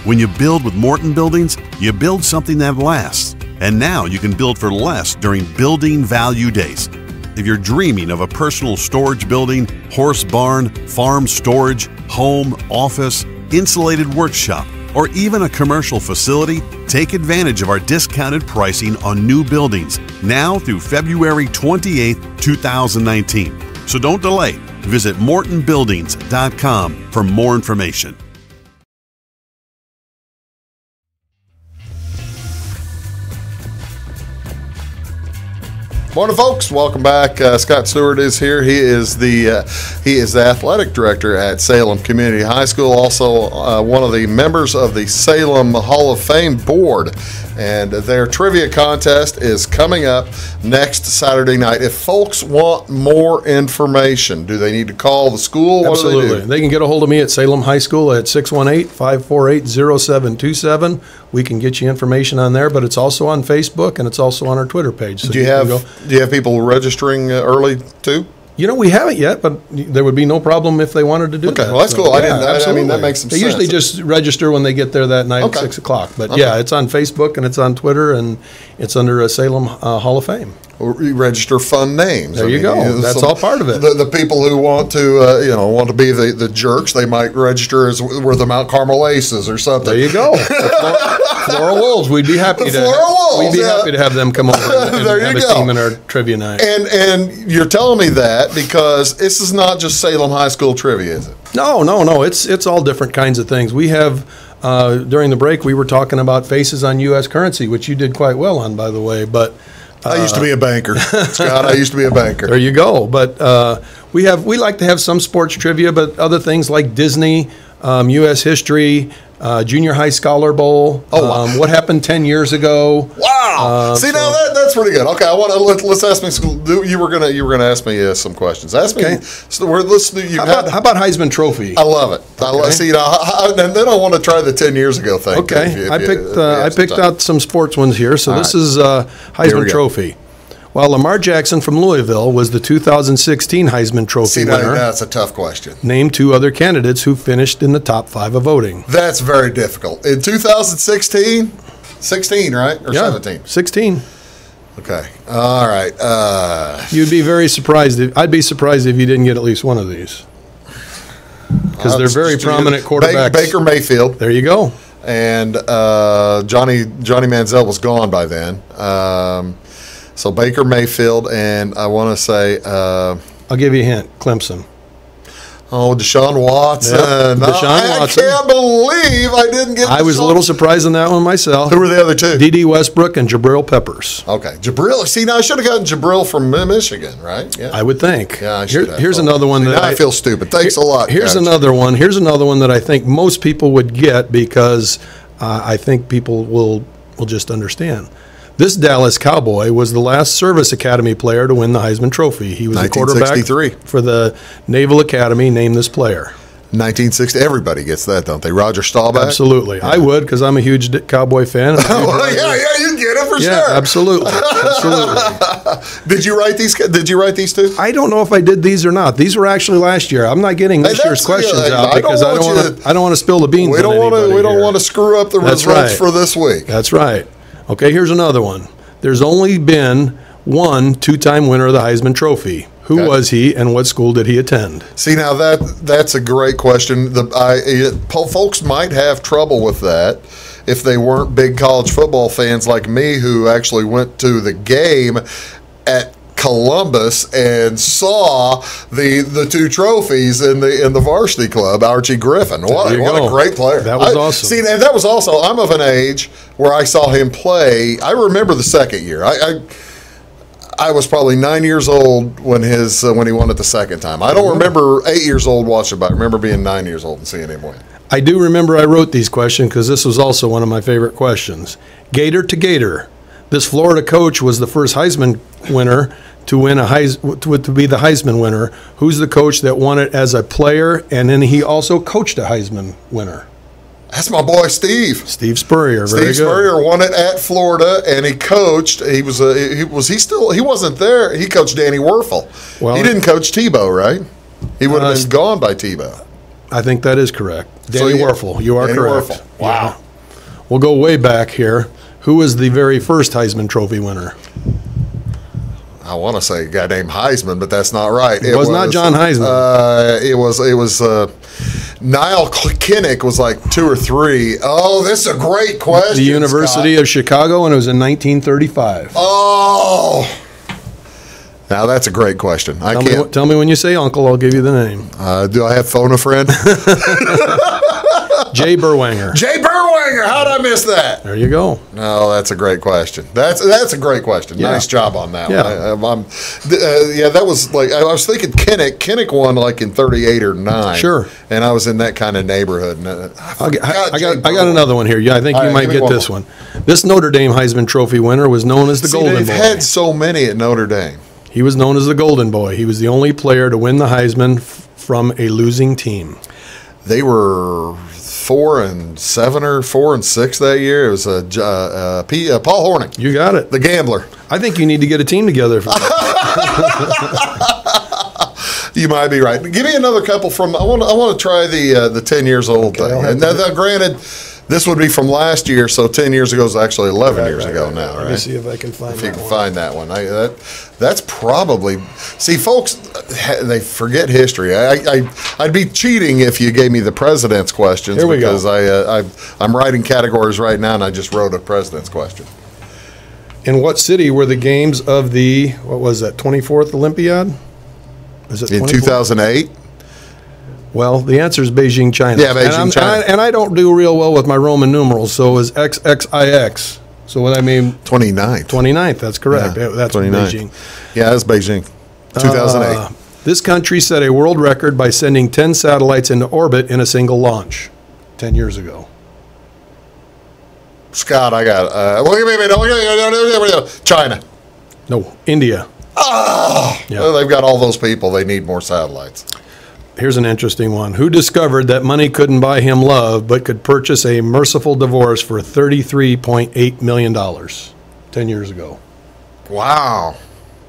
Speaker 8: When you build with Morton Buildings, you build something that lasts. And now you can build for less during Building Value Days. If you're dreaming of a personal storage building, horse barn, farm storage, home, office, insulated workshop, or even a commercial facility, take advantage of our discounted pricing on new buildings now through February 28, 2019. So don't delay. Visit mortonbuildings.com for more information.
Speaker 1: Morning, folks. Welcome back. Scott Steward is here. He is the athletic director at Salem Community High School. Also, one of the members of the Salem Hall of Fame board. And their trivia contest is coming up next Saturday night. If folks want more information, do they need to call the school?
Speaker 2: Absolutely.
Speaker 1: What do?
Speaker 2: They can get a hold of me at Salem High School at 618-548-0727. We can get you information on there, but it's also on Facebook and it's also on our Twitter page. So
Speaker 1: do you have people registering early too?
Speaker 2: You know, we haven't yet, but there would be no problem if they wanted to do that.
Speaker 1: Okay, well, that's cool.
Speaker 2: Yeah,
Speaker 1: I mean, that makes some sense.
Speaker 2: They usually just register when they get there that night at 6 o'clock. But yeah, it's on Facebook and it's on Twitter and it's under a Salem Hall of Fame.
Speaker 1: You register fun names.
Speaker 2: There you go. That's all part of it.
Speaker 1: The people who want to be the jerks, they might register as we're the Mount Carmel Aces or something.
Speaker 2: There you go. Flora Wolves. We'd be happy to. We'd be happy to have them come over and have a team in our trivia night.
Speaker 1: And you're telling me that because this is not just Salem High School trivia, is it?
Speaker 2: No. It's all different kinds of things. We have during the break we were talking about faces on U.S. currency, which you did quite well on, by the way, but.
Speaker 1: I used to be a banker, Scott. I used to be a banker.
Speaker 2: There you go. But we like to have some sports trivia, but other things like Disney, U.S. history, Junior High Scholar Bowl. What happened 10 years ago?
Speaker 1: Wow! Now that's pretty good. Okay, I want to let's ask me. You were gonna ask me some questions. Ask me. Okay. So how
Speaker 2: about Heisman Trophy?
Speaker 1: I love it. Okay. And then I want to try the 10 years ago thing.
Speaker 2: Okay, I picked out some sports ones here. So this is Heisman Trophy. While Lamar Jackson from Louisville was the 2016 Heisman Trophy winner.
Speaker 1: That's a tough question.
Speaker 2: Name 2 other candidates who finished in the top 5 of voting.
Speaker 1: That's very difficult. In 2016, 16, right? Or 17?
Speaker 2: 16.
Speaker 1: Okay. All right.
Speaker 2: You'd be very surprised. I'd be surprised if you didn't get at least one of these. Because they're very prominent quarterbacks.
Speaker 1: Baker Mayfield.
Speaker 2: There you go.
Speaker 1: And Johnny Manziel was gone by then. So Baker Mayfield, and I want to say...
Speaker 2: I'll give you a hint. Clemson.
Speaker 1: Oh, Deshaun Watson.
Speaker 2: Yep. Deshaun Watson.
Speaker 1: I can't believe I didn't get
Speaker 2: I was a little surprised on that one myself.
Speaker 1: Who were the other 2?
Speaker 2: D.D. Westbrook and Jabril Peppers.
Speaker 1: Okay. Jabril. See, now I should have gotten Jabril from Michigan, right? Yeah.
Speaker 2: I would think.
Speaker 1: Yeah, I should have.
Speaker 2: Here's another one that
Speaker 1: I feel stupid. Thanks a lot.
Speaker 2: Here's another one. Here's another one that I think most people would get because I think people will just understand. This Dallas Cowboy was the last Service Academy player to win the Heisman Trophy. He was the quarterback for the Naval Academy. Name this player.
Speaker 1: 1960. Everybody gets that, don't they? Roger Staubach?
Speaker 2: Absolutely.
Speaker 1: Yeah.
Speaker 2: I would, because I'm a huge Cowboy fan.
Speaker 1: Well, yeah, you get it for sure.
Speaker 2: Yeah, absolutely. Absolutely.
Speaker 1: Did you write these two?
Speaker 2: I don't know if I did these or not. These were actually last year. I'm not getting this year's questions out because I don't want to spill the beans.
Speaker 1: We don't want to screw up the results for this week.
Speaker 2: That's right. Okay, here's another one. There's only been one two-time winner of the Heisman Trophy. Who was he, and what school did he attend?
Speaker 1: See, now that's a great question. Folks might have trouble with that if they weren't big college football fans like me, who actually went to the game at Columbus and saw the two trophies in the varsity club. Archie Griffin, what a great player!
Speaker 2: That was awesome.
Speaker 1: See, and that was also, I'm of an age where I saw him play. I remember the second year. I was probably 9 years old when he won it the second time. I don't remember 8 years old watching, but I remember being 9 years old and seeing him win.
Speaker 2: I do remember I wrote these questions because this was also one of my favorite questions. Gator to Gator. This Florida coach was the first Heisman winner to be the Heisman winner. Who's the coach that won it as a player, and then he also coached a Heisman winner?
Speaker 1: That's my boy Steve.
Speaker 2: Steve Spurrier. Very good.
Speaker 1: Steve Spurrier won it at Florida, and he coached. He wasn't there. He coached Danny Werfel. Well, he didn't coach Tebow, right? He would have been gone by Tebow.
Speaker 2: I think that is correct. Danny Werfel. You are correct.
Speaker 1: Werfel. Wow.
Speaker 2: Yeah. We'll go way back here. Who was the very first Heisman Trophy winner?
Speaker 1: I want to say a guy named Heisman, but that's not right.
Speaker 2: It was not John Heisman.
Speaker 1: It was Niall Kinnick was like 2 or 3. Oh, this is a great question.
Speaker 2: The University of Chicago, and it was in 1935.
Speaker 1: Oh, now that's a great question.
Speaker 2: Tell me when you say uncle, I'll give you the name.
Speaker 1: Do I have phone a friend?
Speaker 2: Jay Berwanger.
Speaker 1: Jay Berwanger. How did I miss that?
Speaker 2: There you go.
Speaker 1: No, that's a great question. That's a great question. Yeah. Nice job on that one. That was like, I was thinking Kinnick. Kinnick won like in 38 or 9.
Speaker 2: Sure.
Speaker 1: And I was in that kind of neighborhood. And
Speaker 2: I got another one here. Yeah, I think you might get this one. This Notre Dame Heisman Trophy winner was known as the Golden Boy.
Speaker 1: They've had so many at Notre Dame.
Speaker 2: He was known as the Golden Boy. He was the only player to win the Heisman from a losing team.
Speaker 1: They were 4-7 or 4-6 that year. It was Paul Hornung.
Speaker 2: You got it.
Speaker 1: The gambler.
Speaker 2: I think you need to get a team together for that.
Speaker 1: You might be right. Give me another couple from. I want to try the 10 years old thing. And now, granted, this would be from last year, so 10 years ago is actually 11 years ago now. Right?
Speaker 2: Let me see if I can find that one.
Speaker 1: If you can find that one. That's probably. See, folks, they forget history. I'd be cheating if you gave me the president's questions.
Speaker 2: Here we
Speaker 1: because
Speaker 2: go.
Speaker 1: I'm writing categories right now, and I just wrote a president's question.
Speaker 2: In what city were the games of the, what was that, 24th Olympiad? Is it
Speaker 1: in 2008?
Speaker 2: Well, the answer is Beijing, China.
Speaker 1: Yeah, Beijing, China.
Speaker 2: And I don't do real well with my Roman numerals, so it was XXIX. So what I mean?
Speaker 1: 29th.
Speaker 2: 29th, that's correct.
Speaker 1: Yeah,
Speaker 2: that's
Speaker 1: 29th.
Speaker 2: Beijing.
Speaker 1: Yeah, that's Beijing. 2008.
Speaker 2: This country set a world record by sending 10 satellites into orbit in a single launch 10 years ago.
Speaker 1: Scott, I got China.
Speaker 2: No, India.
Speaker 1: Oh, yeah. Well, they've got all those people. They need more satellites.
Speaker 2: Here's an interesting one. Who discovered that money couldn't buy him love, but could purchase a merciful divorce for $33.8 million 10 years ago?
Speaker 1: Wow.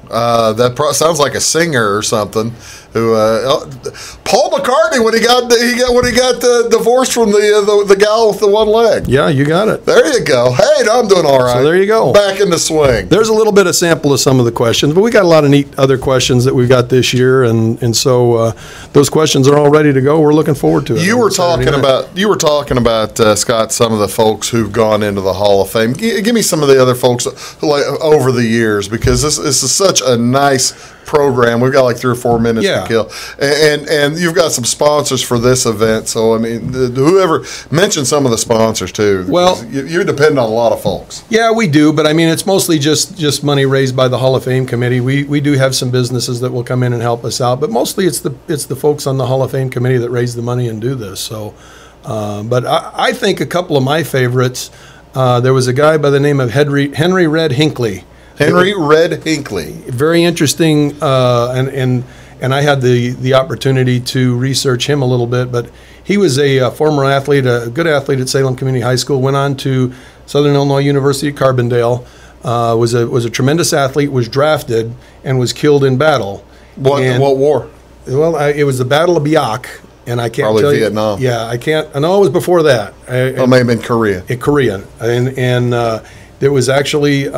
Speaker 1: That sounds like a singer or something. Who Paul McCartney when he got divorced from the gal with the one leg.
Speaker 2: Yeah, you got it.
Speaker 1: There you go. Hey, I'm doing all right.
Speaker 2: So there you go.
Speaker 1: Back in the swing.
Speaker 2: There's a little bit of sample of some of the questions, but we got a lot of neat other questions that we've got this year, and so those questions are all ready to go. We're looking forward to it.
Speaker 1: You were talking about Scott, some of the folks who've gone into the Hall of Fame. Give me some of the other folks over the years, because this is such a nice program. We've got like 3 or 4 minutes to kill, and you've got some sponsors for this event. So I mean, whoever mention some of the sponsors too.
Speaker 2: Well,
Speaker 1: you depend on a lot of folks.
Speaker 2: Yeah, we do, but I mean, it's mostly just money raised by the Hall of Fame committee. We do have some businesses that will come in and help us out, but mostly it's the folks on the Hall of Fame committee that raise the money and do this. So, but I think a couple of my favorites. There was a guy by the name of Henry Red Hinckley.
Speaker 1: Henry Red Hinckley.
Speaker 2: Very interesting, and and I had the opportunity to research him a little bit. But he was a former athlete, a good athlete at Salem Community High School, went on to Southern Illinois University at Carbondale, was a tremendous athlete, was drafted, and was killed in battle.
Speaker 1: What war?
Speaker 2: Well, it was the Battle of Biak, and I can't
Speaker 1: Probably
Speaker 2: tell you.
Speaker 1: Vietnam.
Speaker 2: Yeah, I can't. I know it was before that.
Speaker 1: It may have been Korea.
Speaker 2: Korea, and there was actually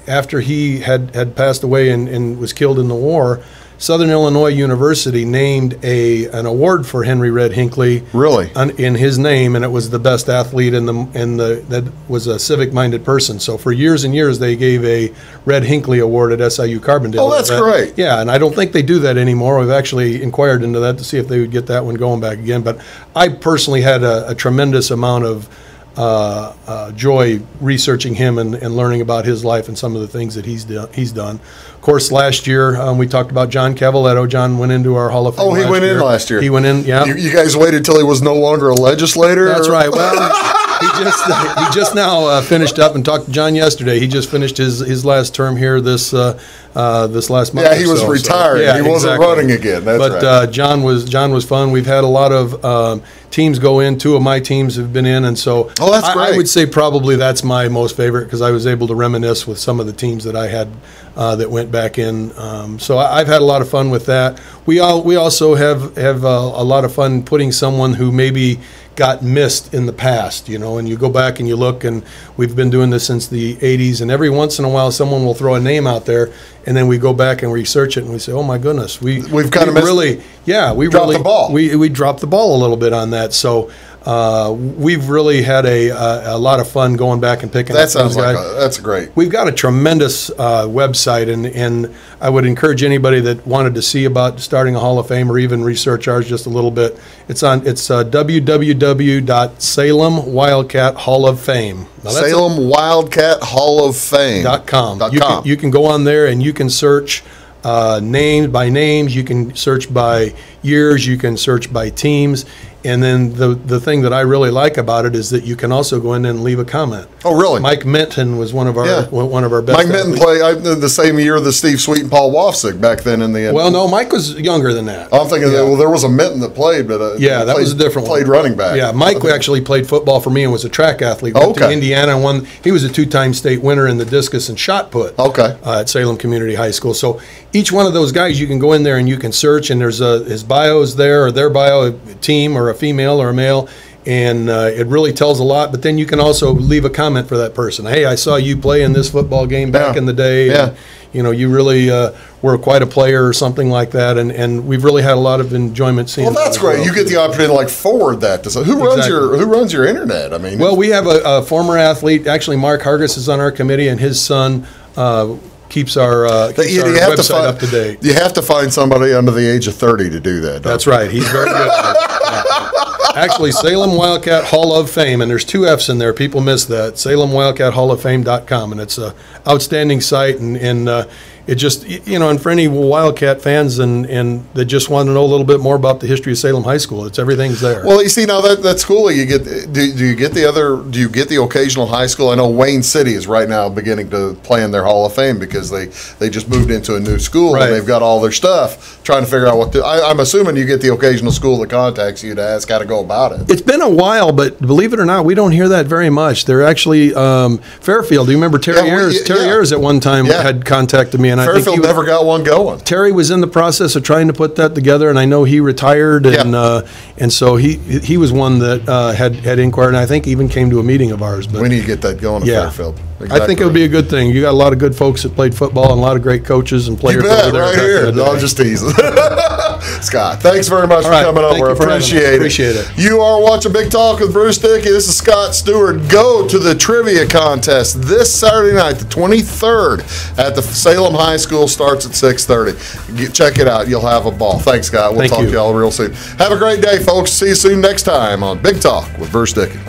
Speaker 2: after he had passed away and was killed in the war, Southern Illinois University named an award for Henry Red Hinckley.
Speaker 1: Really?
Speaker 2: In his name, and it was the best athlete that was a civic-minded person. So for years and years, they gave a Red Hinckley Award at SIU Carbondale.
Speaker 1: Oh, that's great.
Speaker 2: Yeah, and I don't think they do that anymore. We've actually inquired into that to see if they would get that one going back again. But I personally had a tremendous amount of joy researching him and learning about his life and some of the things that he's done. Of course, last year we talked about John Cavaletto. John went into our Hall of Fame.
Speaker 1: Oh, he went in last year.
Speaker 2: He went in, yeah.
Speaker 1: You guys waited till he was no longer a legislator?
Speaker 2: That's right. Well, he just now finished up, and talked to John yesterday. He just finished his last term here this last month.
Speaker 1: Yeah, he was retired. Yeah, he wasn't running again. That's right.
Speaker 2: But John was fun. We've had a lot of teams go in. Two of my teams have been in, and so
Speaker 1: that's great.
Speaker 2: I would say probably that's my most favorite, because I was able to reminisce with some of the teams that I had that went back in. So I've had a lot of fun with that. We also have a lot of fun putting someone who maybe got missed in the past, and you go back and you look, and we've been doing this since the 80s, and every once in a while someone will throw a name out there, and then we go back and research it, and we say, oh my goodness, we've kind of really dropped the ball. We dropped the ball a little bit on that. So we've really had a lot of fun going back and picking up those guys.
Speaker 1: That's great.
Speaker 2: We've got a tremendous website, and I would encourage anybody that wanted to see about starting a Hall of Fame or even research ours just a little bit. It's www.salemwildcathall-of-fame.
Speaker 1: Salem Wildcat Hall of Fame.com.
Speaker 2: You can go on there and you can search names by names. You can search by years. You can search by teams. And then the thing that I really like about it is that you can also go in and leave a comment.
Speaker 1: Oh, really?
Speaker 2: Mike Minton was one of our best.
Speaker 1: Mike Minton played the same year that Steve Sweet and Paul Wofsik back then in the end.
Speaker 2: Well, no, Mike was younger than that.
Speaker 1: I'm thinking there was a Minton that played, but
Speaker 2: that was a different one.
Speaker 1: Played running back.
Speaker 2: Yeah, Mike actually played football for me and was a track athlete. Went to Indiana and won. He was a 2-time state winner in the discus and shot put. At Salem Community High School. So each one of those guys, you can go in there and you can search, and there's his bios there, or their bio, a team or a female or a male. And it really tells a lot. But then you can also leave a comment for that person. Hey, I saw you play in this football game back in the day.
Speaker 1: Yeah.
Speaker 2: And, you really were quite a player or something like that. And we've really had a lot of enjoyment seeing.
Speaker 1: Well, that's great. You get the opportunity to forward that to who runs your internet. I mean,
Speaker 2: well, we have a former athlete. Actually, Mark Hargis is on our committee, and his son keeps our website up to date.
Speaker 1: You have to find somebody under the age of 30 to do that.
Speaker 2: That's right. He's very good at it. Actually, Salem Wildcat Hall of Fame, and there's 2 F's in there. People miss that. SalemWildcatHallOfFame.com, and it's an outstanding site, and it just, and for any Wildcat fans and that just want to know a little bit more about the history of Salem High School, everything's there.
Speaker 1: Well, you see, now that's cool. You get do you get the occasional high school? I know Wayne City is right now beginning to play in their Hall of Fame because they just moved into a new school and they've got all their stuff, trying to figure out what to. I'm assuming you get the occasional school that contacts you to ask how to go about it.
Speaker 2: It's been a while, but believe it or not, we don't hear that very much. They're actually Fairfield. Do you remember Terry Ayers? Terry Ayers at one time had contacted me, and
Speaker 1: Fairfield
Speaker 2: I think
Speaker 1: never got one going.
Speaker 2: Terry was in the process of trying to put that together, and I know he retired, and so he was one that had inquired, and I think even came to a meeting of ours. But
Speaker 1: we need to get that going at Fairfield.
Speaker 2: Exactly. I think it would be a good thing. You got a lot of good folks that played football and a lot of great coaches and players over there.
Speaker 1: Right here. No, I'm just teasing. Scott, thanks very much for coming over. Appreciate it. You are watching Big Talk with Bruce Dickey. This is Scott Steward. Go to the trivia contest this Saturday night, the 23rd, at the Salem High School. Starts at 6:30. Check it out. You'll have a ball. Thanks, Scott. We'll talk to y'all real soon. Have a great day, folks. See you soon next time on Big Talk with Bruce Dickey.